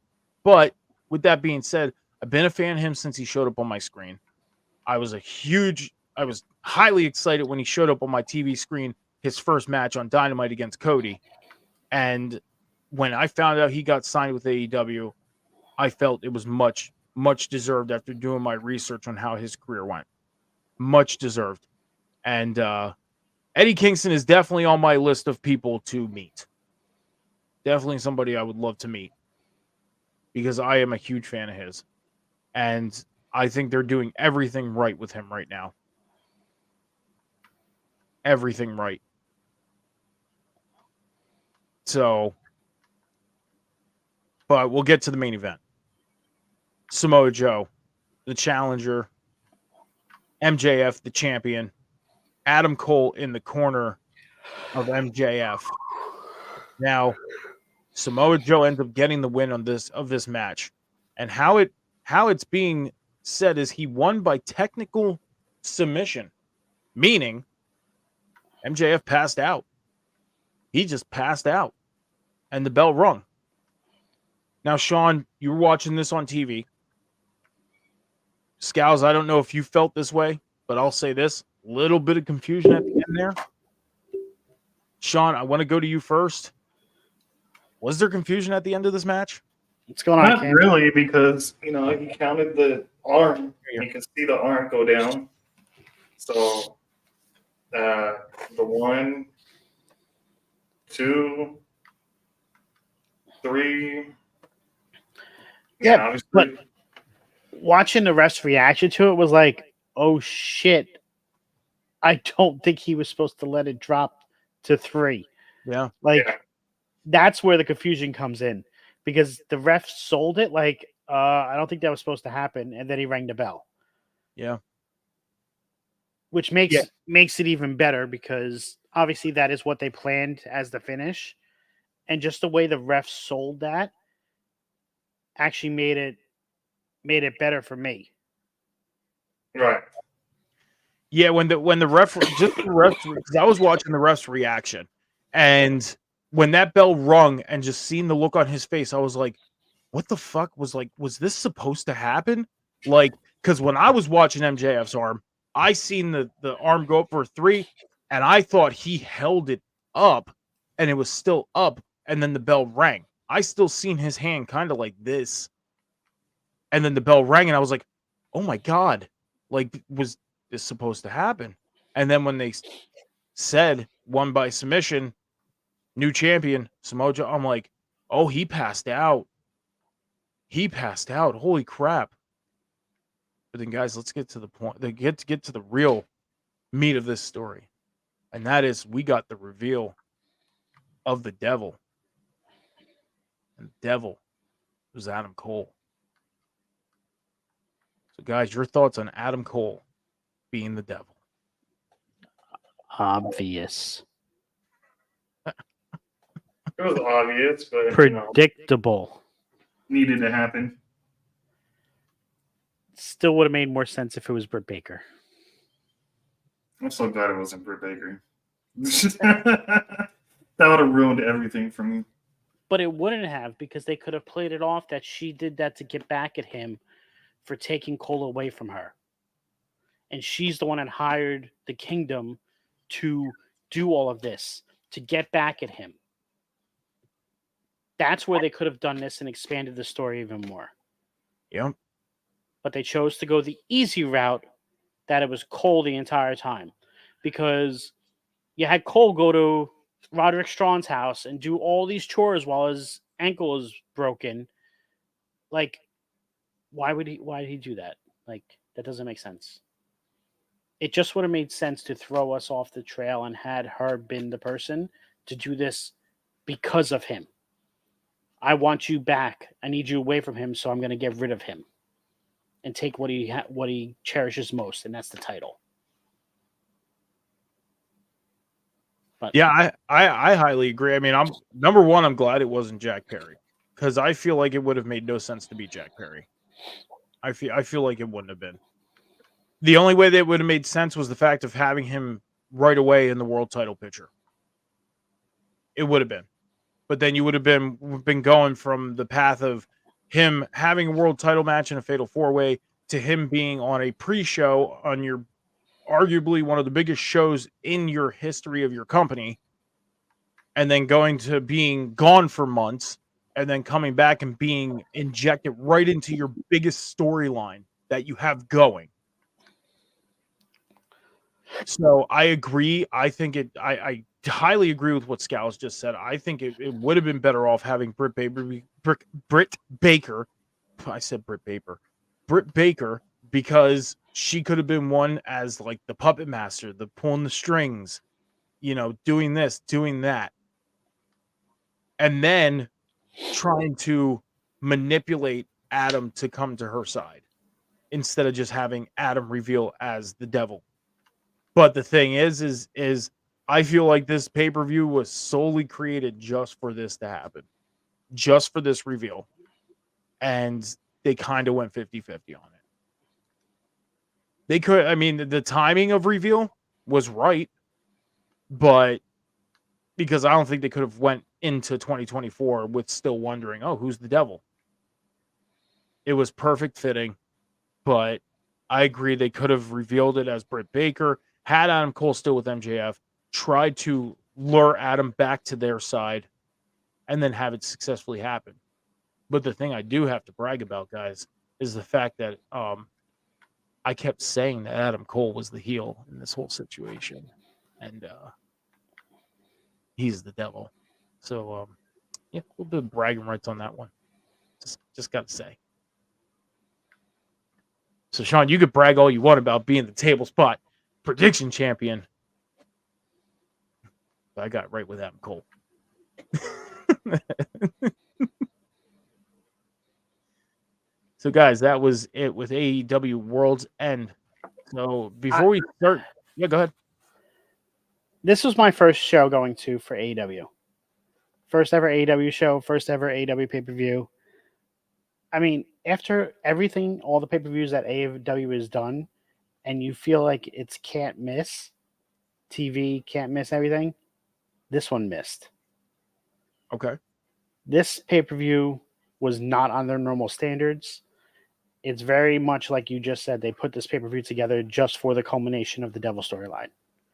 But with that being said, I've been a fan of him since he showed up on my screen. I was highly excited when he showed up on my TV screen, his first match on Dynamite against Cody. And when I found out he got signed with AEW, I felt it was much, much deserved after doing my research on how his career went. Much deserved. And Eddie Kingston is definitely on my list of people to meet. Definitely somebody I would love to meet, because I am a huge fan of his. And I think they're doing everything right with him right now. Everything right. So, but we'll get to the main event. Samoa Joe, the challenger. MJF, the champion. Adam Cole in the corner of MJF. Now, Samoa Joe ends up getting the win on this match. And how it's being said is he won by technical submission, meaning MJF passed out. He just passed out, and the bell rung. Now, Sean, you were watching this on TV. Scows, I don't know if you felt this way, but I'll say this. Little bit of confusion at the end there. Sean, I want to go to you first. Was there confusion at the end of this match? What's going on, Not Cam? really, because he counted the arm. You can see the arm go down. So the 1, 2, 3. Yeah, obviously. but watching the ref's reaction to it was like, oh shit. I don't think he was supposed to let it drop to 3. Yeah. That's where the confusion comes in, because the ref sold it like, I don't think that was supposed to happen, and then he rang the bell. Yeah. Which makes it even better, because obviously that is what they planned as the finish. And just the way the ref sold that actually made it better for me. Right. Yeah, when the ref, because I was watching the ref's reaction, and when that bell rung and just seeing the look on his face, I was like, what the fuck was this supposed to happen? Like, because when I was watching MJF's arm, I seen the arm go up for 3, and I thought he held it up, and it was still up, and then the bell rang. I still seen his hand kind of like this, and then the bell rang, and I was like, oh my God, like, was this supposed to happen? And then when they said won by submission, new champion, Samoa Joe, I'm like, oh, he passed out. He passed out. Holy crap. But then, guys, let's get to the point. Get to the real meat of this story. And that is, we got the reveal of the devil. And the devil was Adam Cole. So, guys, your thoughts on Adam Cole being the devil? Obvious. It was obvious, but Predictable. Needed to happen. Still would have made more sense if it was Britt Baker. I'm so glad it wasn't Britt Baker. That would have ruined everything for me. But it wouldn't have, because they could have played it off that she did that to get back at him for taking Cole away from her. And she's the one that hired the Kingdom to do all of this, to get back at him. That's where they could have done this and expanded the story even more. Yep. But they chose to go the easy route, that it was Cole the entire time. Because you had Cole go to Roderick Strong's house and do all these chores while his ankle is broken. Like, why did he do that? Like, that doesn't make sense. It just would have made sense to throw us off the trail and had her been the person to do this because of him. I want you back. I need you away from him, so I'm going to get rid of him and take what he cherishes most, and that's the title. But Yeah, I highly agree. I mean, I'm number one. I'm glad it wasn't Jack Perry because I feel like it would have made no sense to be Jack Perry. I feel like it wouldn't have been. The only way that it would have made sense was the fact of having him right away in the world title picture. It would have been, but then you would have been going from the path of him having a world title match in a fatal 4-way to him being on a pre-show on your arguably one of the biggest shows in your history of your company, and then going to being gone for months and then coming back and being injected right into your biggest storyline that you have going. So I agree. I think I highly agree with what Scals just said. I think it would have been better off having Britt Baker. I said Britt Baker, because she could have been one as like the puppet master, the pulling the strings, doing this, doing that. And then trying to manipulate Adam to come to her side instead of just having Adam reveal as the devil. But the thing is I feel like this pay-per-view was solely created just for this to happen, just for this reveal. And they kind of went 50-50 on it. They could, I mean, the timing of reveal was right, but because I don't think they could have went into 2024 with still wondering, oh, who's the devil? It was perfect fitting, but I agree they could have revealed it as Britt Baker, had Adam Cole still with MJF, tried to lure Adam back to their side, and then have it successfully happen. But the thing I do have to brag about, guys, is the fact that I kept saying that Adam Cole was the heel in this whole situation, and he's the devil. So, yeah, we'll do bragging rights on that one. Just got to say. So, Sean, you could brag all you want about being the table spot prediction champion. But I got right with Adam Cole. So, guys, that was it with AEW Worlds End. So, before we start, yeah, go ahead. This was my first show going to for AEW. First ever AEW show, first ever AEW pay-per-view. I mean, after everything, all the pay-per-views that AEW has done, and you feel like it's can't miss, TV can't miss everything, this one missed. Okay. This pay-per-view was not on their normal standards. It's very much like you just said, they put this pay-per-view together just for the culmination of the Devil storyline.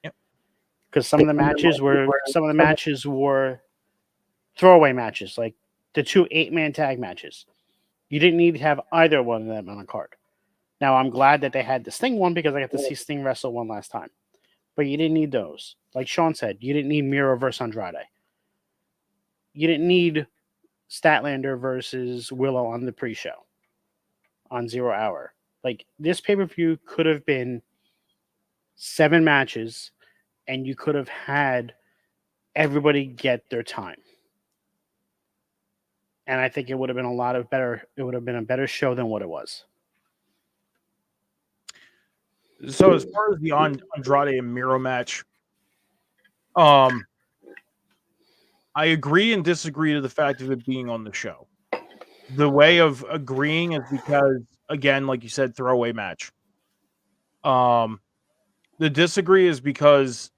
Yep. Because some of the matches were throwaway matches, like the 2 8-man tag matches. You didn't need to have either one of them on a card. Now, I'm glad that they had the Sting one because I got to see Sting wrestle one last time. But you didn't need those. Like Sean said, you didn't need Miro versus Andrade. You didn't need Statlander versus Willow on the pre-show on 0 Hour. Like, this pay-per-view could have been 7 matches, and you could have had everybody get their time. And I think it would have been it would have been a better show than what it was. So as far as the Andrade and Miro match, I agree and disagree to the fact of it being on the show. The way of agreeing is because, again, like you said, throwaway match. The disagree is because,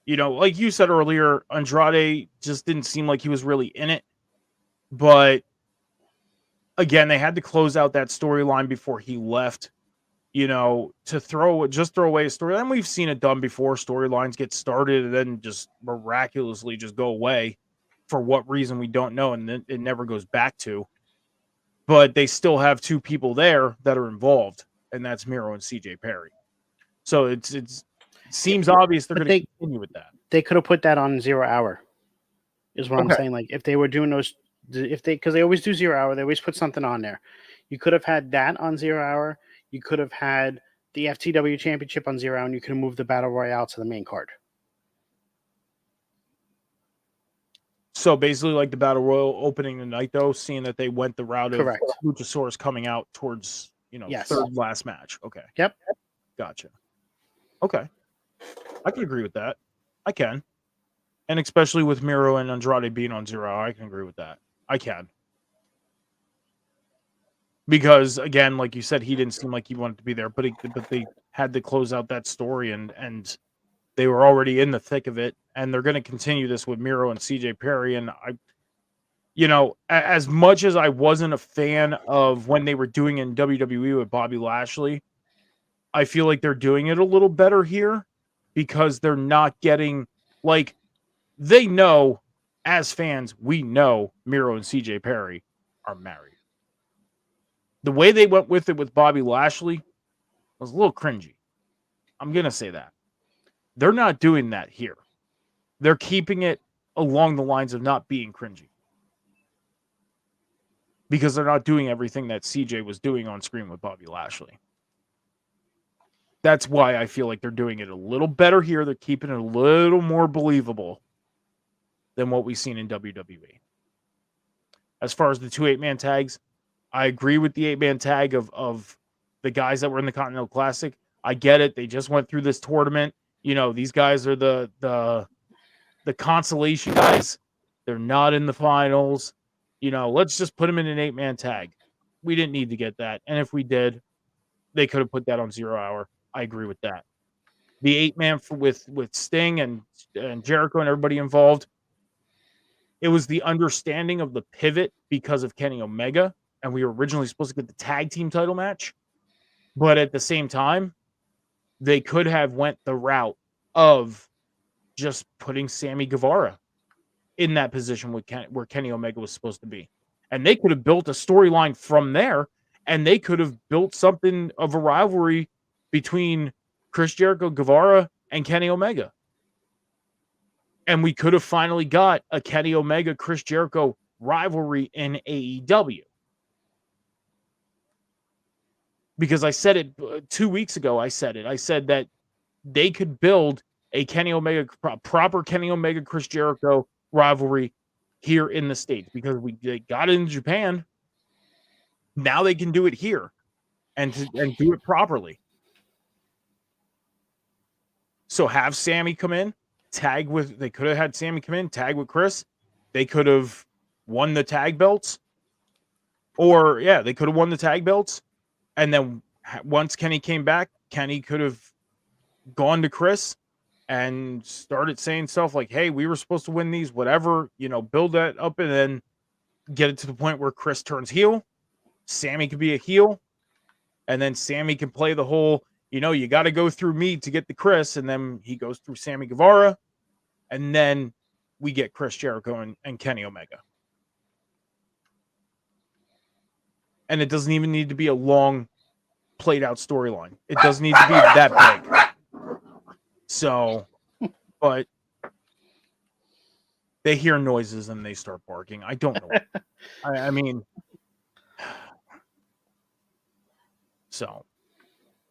like you said earlier, Andrade just didn't seem like he was really in it. But again, they had to close out that storyline before he left. To throw away a storyline. We've seen it done before. Storylines get started and then just miraculously just go away for what reason we don't know, and then it never goes back to. But they still have 2 people there that are involved, and that's Miro and CJ Perry. So it seems obvious they're going to continue with that. They could have put that on 0 Hour, is what I'm saying. Like, if they were doing If they, because they always do 0 hour, they always put something on there. You could have had that on 0 hour. You could have had the FTW Championship on 0 hour, and you could have moved the Battle Royale to the main card. So basically, like the Battle Royal opening the night, though, seeing that they went the route Correct. of Luchasaurus coming out towards, Yes. third last match. Okay. Yep. Gotcha. Okay. I can agree with that. I can. And especially with Miro and Andrade being on 0 hour, I can agree with that. I can. Because, again, like you said, he didn't seem like he wanted to be there, but they had to close out that story, and they were already in the thick of it, and they're going to continue this with Miro and CJ Perry. And as much as I wasn't a fan of when they were doing in WWE with Bobby Lashley, I feel like they're doing it a little better here because they're not getting, like, they know, as fans, we know Miro and CJ Perry are married. The way they went with it with Bobby Lashley was a little cringy. I'm going to say that. They're not doing that here. They're keeping it along the lines of not being cringy. Because they're not doing everything that CJ was doing on screen with Bobby Lashley. That's why I feel like they're doing it a little better here. They're keeping it a little more believable than what we've seen in WWE. As far as the 2 8-man tags, I agree with the 8-man tag of the guys that were in the Continental Classic. I get it. They just went through this tournament. These guys are the consolation guys. They're not in the finals. Let's just put them in an 8-man tag. We didn't need to get that. And if we did, they could have put that on 0 hour. I agree with that. The 8-man with Sting and Jericho and everybody involved, it was the understanding of the pivot because of Kenny Omega, and we were originally supposed to get the tag team title match. But at the same time, they could have went the route of just putting Sammy Guevara in that position where Kenny Omega was supposed to be. And they could have built a storyline from there, and they could have built something of a rivalry between Chris Jericho, Guevara, and Kenny Omega. And we could have finally got a Kenny Omega, Chris Jericho rivalry in AEW. Because I said it 2 weeks ago, I said that they could build a proper Kenny Omega, Chris Jericho rivalry here in the States because they got it in Japan. Now they can do it here and do it properly. So have Sammy come in, they could have had Sammy come in, tag with Chris. They could have won the tag belts. They could have won the tag belts. And then once Kenny came back, Kenny could have gone to Chris and started saying stuff like, hey, we were supposed to win these, whatever, build that up and then get it to the point where Chris turns heel. Sammy could be a heel. And then Sammy can play the whole, you got to go through me to get the Chris. And then he goes through Sammy Guevara. And then we get Chris Jericho and Kenny Omega. And it doesn't even need to be a long played out storyline. It doesn't need to be that big. So, but they hear noises and they start barking. I don't know. I mean, so,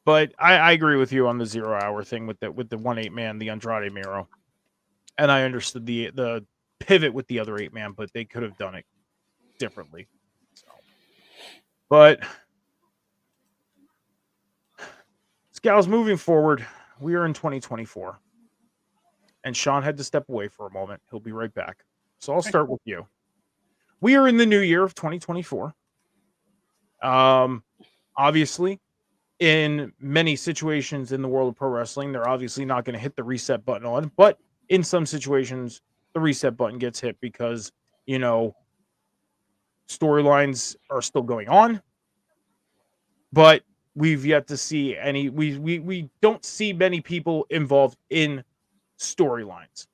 but I agree with you on the 0 hour thing with the 1-8-man, the Andrade Miro. And I understood the pivot with the other 8-man, but they could have done it differently. So, but Scals, moving forward, we are in 2024. And Sean had to step away for a moment. He'll be right back. So I'll start with you. We are in the new year of 2024. Obviously, in many situations in the world of pro wrestling, they're obviously not going to hit the reset button on, but in some situations, the reset button gets hit because, storylines are still going on. But we've yet to see we don't see many people involved in storylines.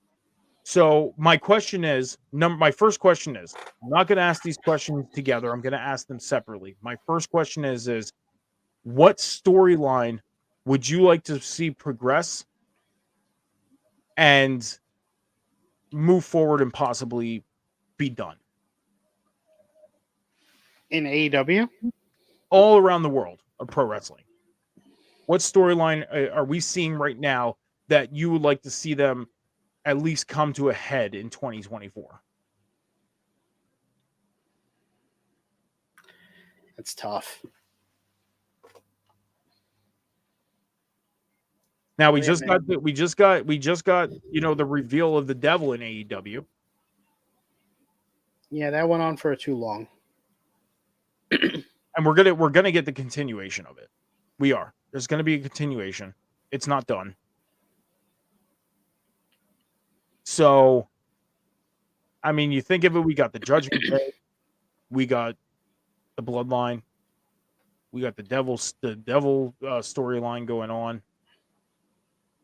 So my question is, my first question is, I'm not going to ask these questions together. I'm going to ask them separately. My first question is what storyline would you like to see progress and move forward and possibly be done? In AEW? all around the world of pro wrestling. What storyline are we seeing right now that you would like to see them at least come to a head in 2024? That's tough. Now we just got the reveal of the devil in AEW. Yeah, that went on for too long. And we're gonna get the continuation of it. We are. There's gonna be a continuation. It's not done. So, I mean, you think of it, we got the Judgment Day, we got the Bloodline, we got the devil storyline going on.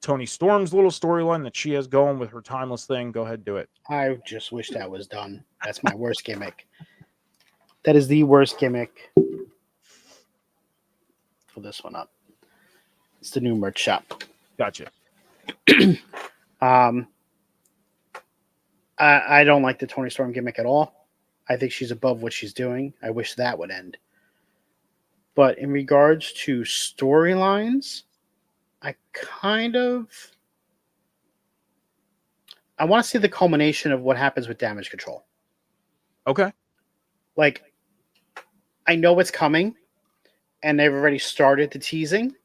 Tony Storm's little storyline that she has going with her timeless thing. Go ahead, do it. I just wish that was done. That's my worst gimmick. That is the worst gimmick. Pull this one up. It's the new merch shop. Gotcha. I don't like the Tony Storm gimmick at all. I think she's above what she's doing. I wish that would end. But in regards to storylines, I want to see the culmination of what happens with Damage Control. Okay. Like, I know it's coming, and they've already started the teasing,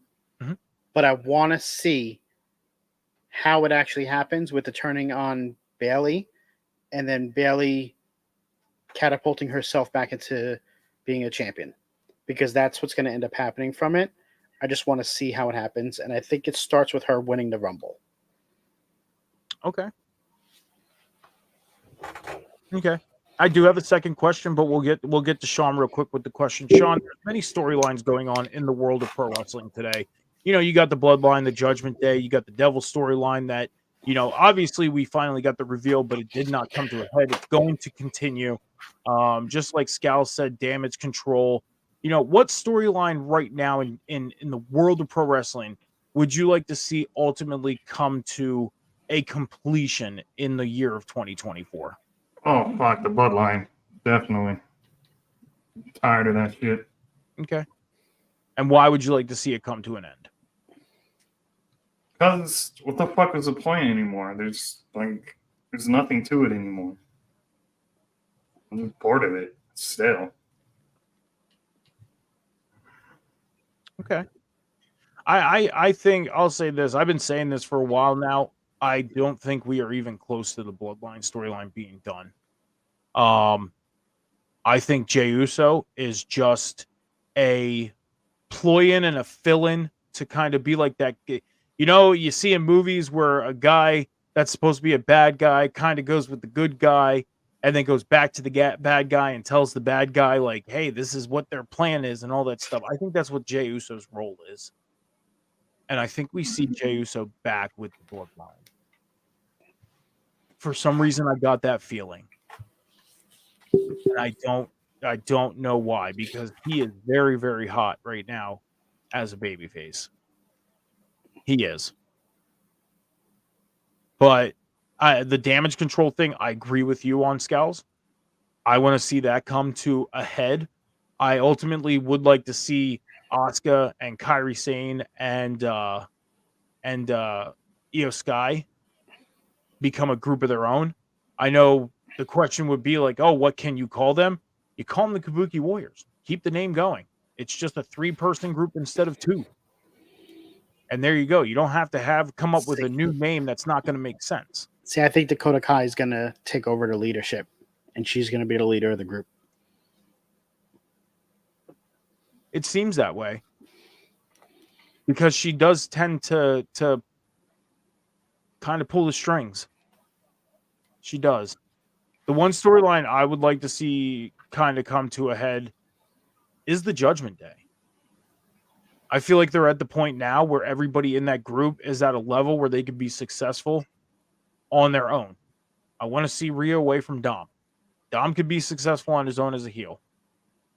but I want to see how it actually happens with the turning on Bayley, and then Bayley catapulting herself back into being a champion, because that's what's going to end up happening from it. I just want to see how it happens, and I think it starts with her winning the Rumble. Okay. I do have a second question, but we'll get to Sean real quick with the question. Sean, there's many storylines going on in the world of pro wrestling today. You know, you got the Bloodline, the Judgment Day, you got the Devil storyline that, you know, obviously we finally got the reveal, but it did not come to a head. It's going to continue. Just like Scal said, Damage Control. You know, what storyline right now in the world of pro wrestling would you like to see ultimately come to a completion in the year of 2024? Oh, fuck, the Bloodline. Definitely. Tired of that shit. Okay. And why would you like to see it come to an end? Because what the fuck is the point anymore? There's nothing to it anymore. I'm just bored of it. Still. Okay. I think I'll say this. I've been saying this for a while now. I don't think we are even close to the Bloodline storyline being done. I think Jey Uso is just a ploy-in and a fill-in to kind of be like that. You know, you see in movies where a guy that's supposed to be a bad guy kind of goes with the good guy and then goes back to the bad guy and tells the bad guy, like, hey, this is what their plan is and all that stuff. I think that's what Jey Uso's role is. And I think we see Jey Uso back with the Bloodline. For some reason, I got that feeling. And I don't know why, because he is very, very hot right now as a babyface. He is. But the Damage Control thing, I agree with you on, Scowls. I want to see that come to a head. I ultimately would like to see Asuka and Kairi Sane and Io Sky become a group of their own. I know the question would be like, oh, what can you call them? You call them the Kabuki Warriors. Keep the name going. It's just a 3-person group instead of 2. And there you go. You don't have to come up with a new name that's not going to make sense. See, I think Dakota Kai is going to take over the leadership, and she's going to be the leader of the group. It seems that way. Because she does tend to kind of pull the strings. She does. The one storyline I would like to see kind of come to a head is the Judgment Day. I feel like they're at the point now where everybody in that group is at a level where they could be successful on their own. I want to see Rhea away from Dom. Dom could be successful on his own as a heel.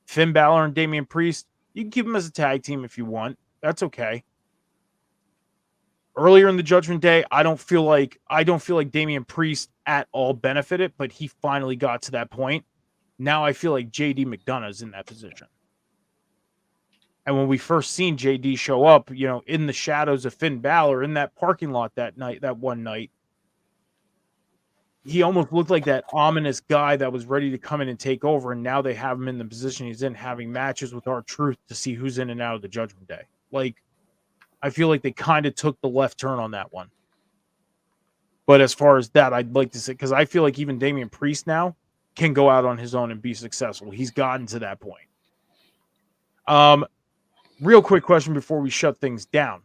Finn Balor and Damian Priest, you can keep them as a tag team if you want. That's okay. Earlier in the Judgment Day, I don't feel like Damian Priest at all benefited, but he finally got to that point. Now I feel like JD McDonough is in that position. And when we first seen JD show up, in the shadows of Finn Balor in that parking lot that one night, he almost looked like that ominous guy that was ready to come in and take over. And now they have him in the position he's in, having matches with R-Truth to see who's in and out of the Judgment Day. Like, I feel like they kind of took the left turn on that one. But as far as that, I'd like to say, because I feel like even Damian Priest now can go out on his own and be successful. He's gotten to that point. Real quick question before we shut things down.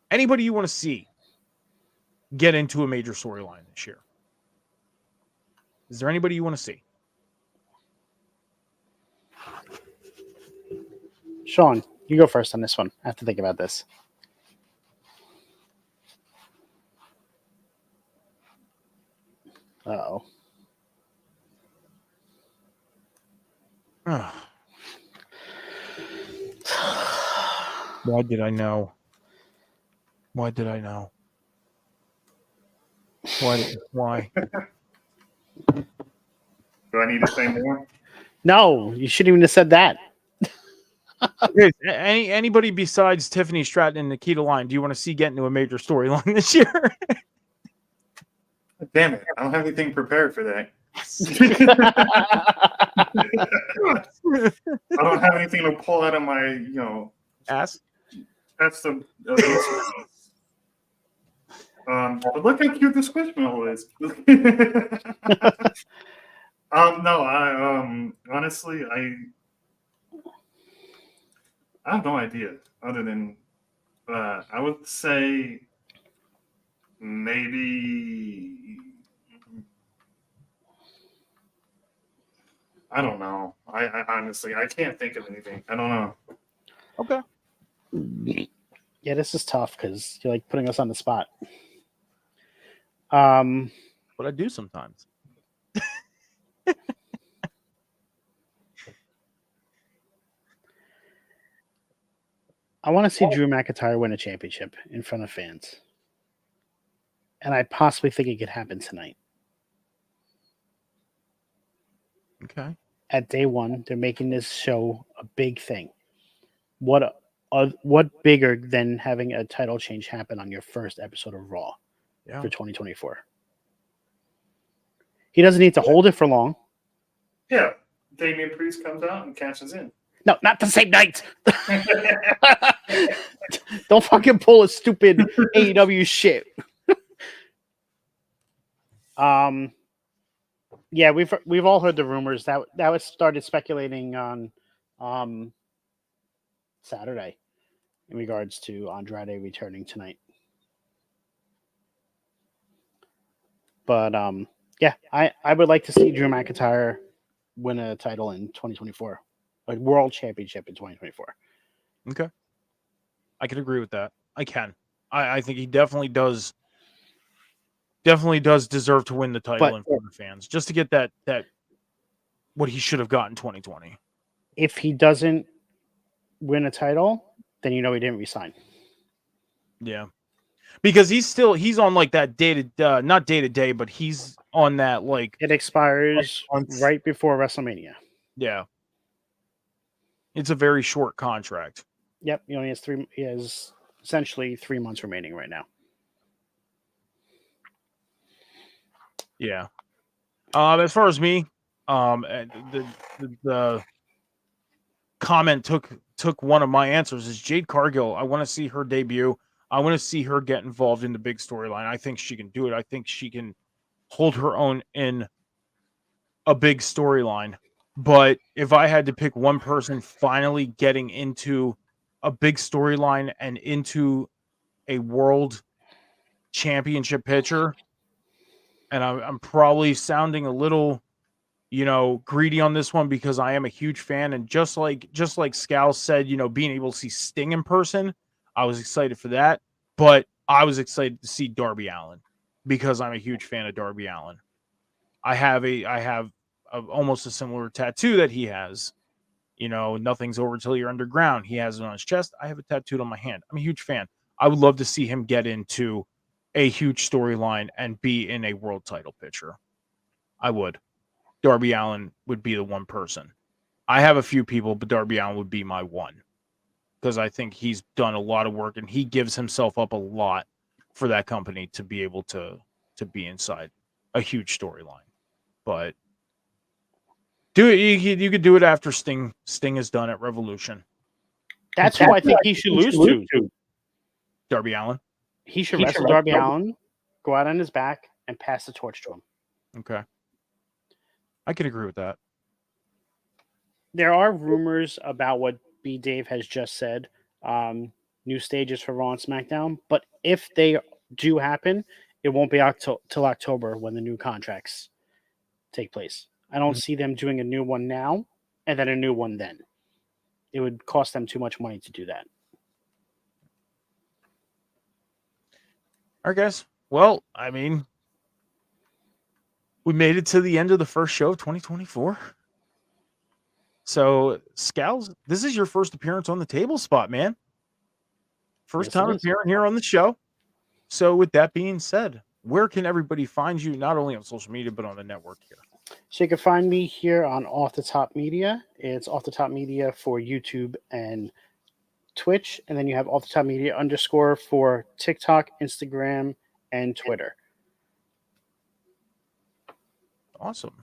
Anybody you want to see get into a major storyline this year? Is there anybody you want to see? Sean, you go first on this one. I have to think about this. Uh-oh. Why did I know? Why did I know? Why? Do I need to say more? No, you shouldn't even have said that. Anybody besides Tiffany Stratton and Nikita Lyons do you want to see get into a major storyline this year? Damn it. I don't have anything prepared for that. I don't have anything to pull out of my, Ass? That's the but look how cute this Squishmallow is. No, I honestly I have no idea other than I would say maybe I don't know. I honestly I can't think of anything. I don't know. Okay. Yeah, this is tough because you're like putting us on the spot. But I do sometimes. I want to see Drew McIntyre win a championship in front of fans. And I possibly think it could happen tonight. Okay. At day one, they're making this show a big thing. What bigger than having a title change happen on your first episode of Raw for 2024? He doesn't need to hold it for long. Yeah. Damian Priest comes out and cashes in. No, not the same night. Don't fucking pull a stupid AEW shit. Yeah, we've all heard the rumors that was started speculating on Saturday in regards to Andrade returning tonight. But yeah, I would like to see Drew McIntyre win a title in 2024, a world championship in 2024. Okay. I can agree with that. I can. I think he definitely does deserve to win the title in front of fans, just to get that what he should have got in 2020. If he doesn't win a title, then he didn't resign. Yeah. Because he's on like that not day to day, but he's on that like it expires right before WrestleMania. Yeah. It's a very short contract. Yep, he has essentially 3 months remaining right now. Yeah. As far as me, the comment took one of my answers is Jade Cargill. I want to see her debut. I want to see her get involved in the big storyline. I think she can do it. I think she can hold her own in a big storyline. But if I had to pick one person finally getting into a big storyline and into a world championship picture, and I'm probably sounding a little, greedy on this one because I am a huge fan. And just like Scal said, being able to see Sting in person, I was excited for that. But I was excited to see Darby Allin because I'm a huge fan of Darby Allin. I have almost a similar tattoo that he has. Nothing's over till you're underground. He has it on his chest. I have it tattooed on my hand. I'm a huge fan. I would love to see him get into a huge storyline and be in a world title picture. I would. Darby Allin would be the one person. I have a few people, but Darby Allin would be my one. Because I think he's done a lot of work and he gives himself up a lot for that company to be able to be inside a huge storyline. But do it. You could do it after Sting. Sting is done at Revolution. That's who I think he should lose to. Darby Allin. He should wrestle Darby Allin, go out on his back, and pass the torch to him. Okay. I can agree with that. There are rumors about what B. Dave has just said. New stages for Raw and SmackDown. But if they do happen, it won't be till October when the new contracts take place. I don't see them doing a new one now and then a new one then. It would cost them too much money to do that. All right, guys. Well, I mean, we made it to the end of the first show of 2024. So, Scals, this is your first appearance on the table spot, man. First time appearing here on the show. So, with that being said, where can everybody find you, not only on social media, but on the network here? So you can find me here on Off the Top Media. It's Off the Top Media for YouTube and Twitch. And then you have Off the Top Media _ for TikTok, Instagram, and Twitter. Awesome.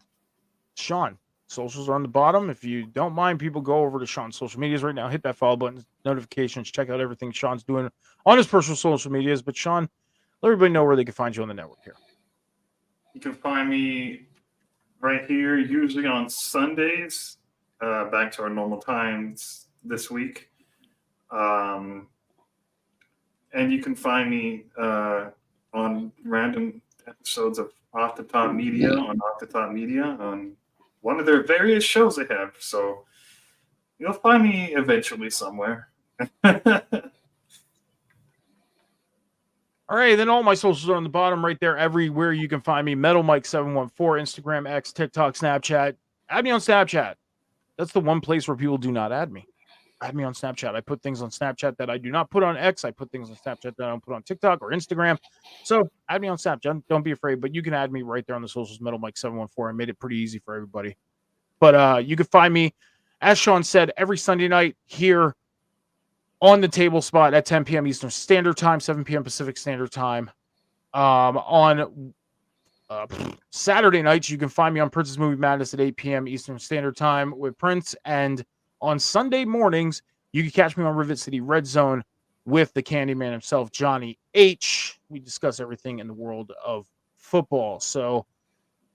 Sean, socials are on the bottom. If you don't mind, people go over to Sean's social medias right now. Hit that follow button, notifications, check out everything Sean's doing on his personal social medias. But Sean, let everybody know where they can find you on the network here. You can find me right here, usually on Sundays, back to our normal times this week. And you can find me on random episodes of Off the Top Media on Off the Top Media on one of their various shows they have. So you'll find me eventually somewhere. All right, then all my socials are on the bottom right there. Everywhere you can find me, Metal Mike 714, Instagram, X, TikTok, Snapchat. Add me on Snapchat. That's the one place where people do not add me. Add me on Snapchat. I put things on Snapchat that I do not put on X. I put things on Snapchat that I don't put on TikTok or Instagram. So add me on Snapchat. Don't be afraid, but you can add me right there on the socials, Metal Mike 714. I made it pretty easy for everybody. But you can find me, as Sean said, every Sunday night here on the table spot at 10 p.m. Eastern Standard Time, 7 p.m. Pacific Standard Time. On Saturday nights, you can find me on Prince's Movie Madness at 8 p.m. Eastern Standard Time with Prince. And on Sunday mornings, you can catch me on Rivet City Red Zone with the Candyman himself, Johnny H. We discuss everything in the world of football. So,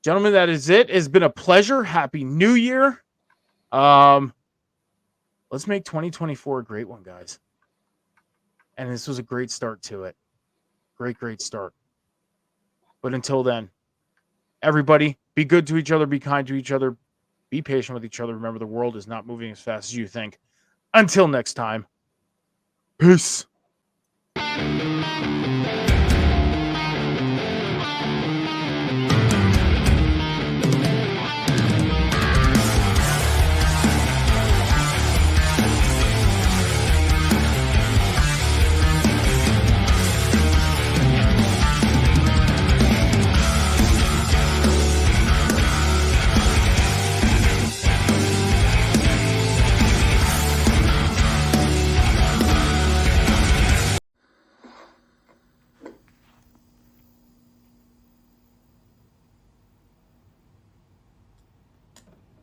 gentlemen, that is it. It's been a pleasure. Happy New Year. Let's make 2024 a great one, guys. And this was a great start to it. Great start. But until then, everybody, be good to each other, be kind to each other, be patient with each other. Remember, the world is not moving as fast as you think. Until next time, peace.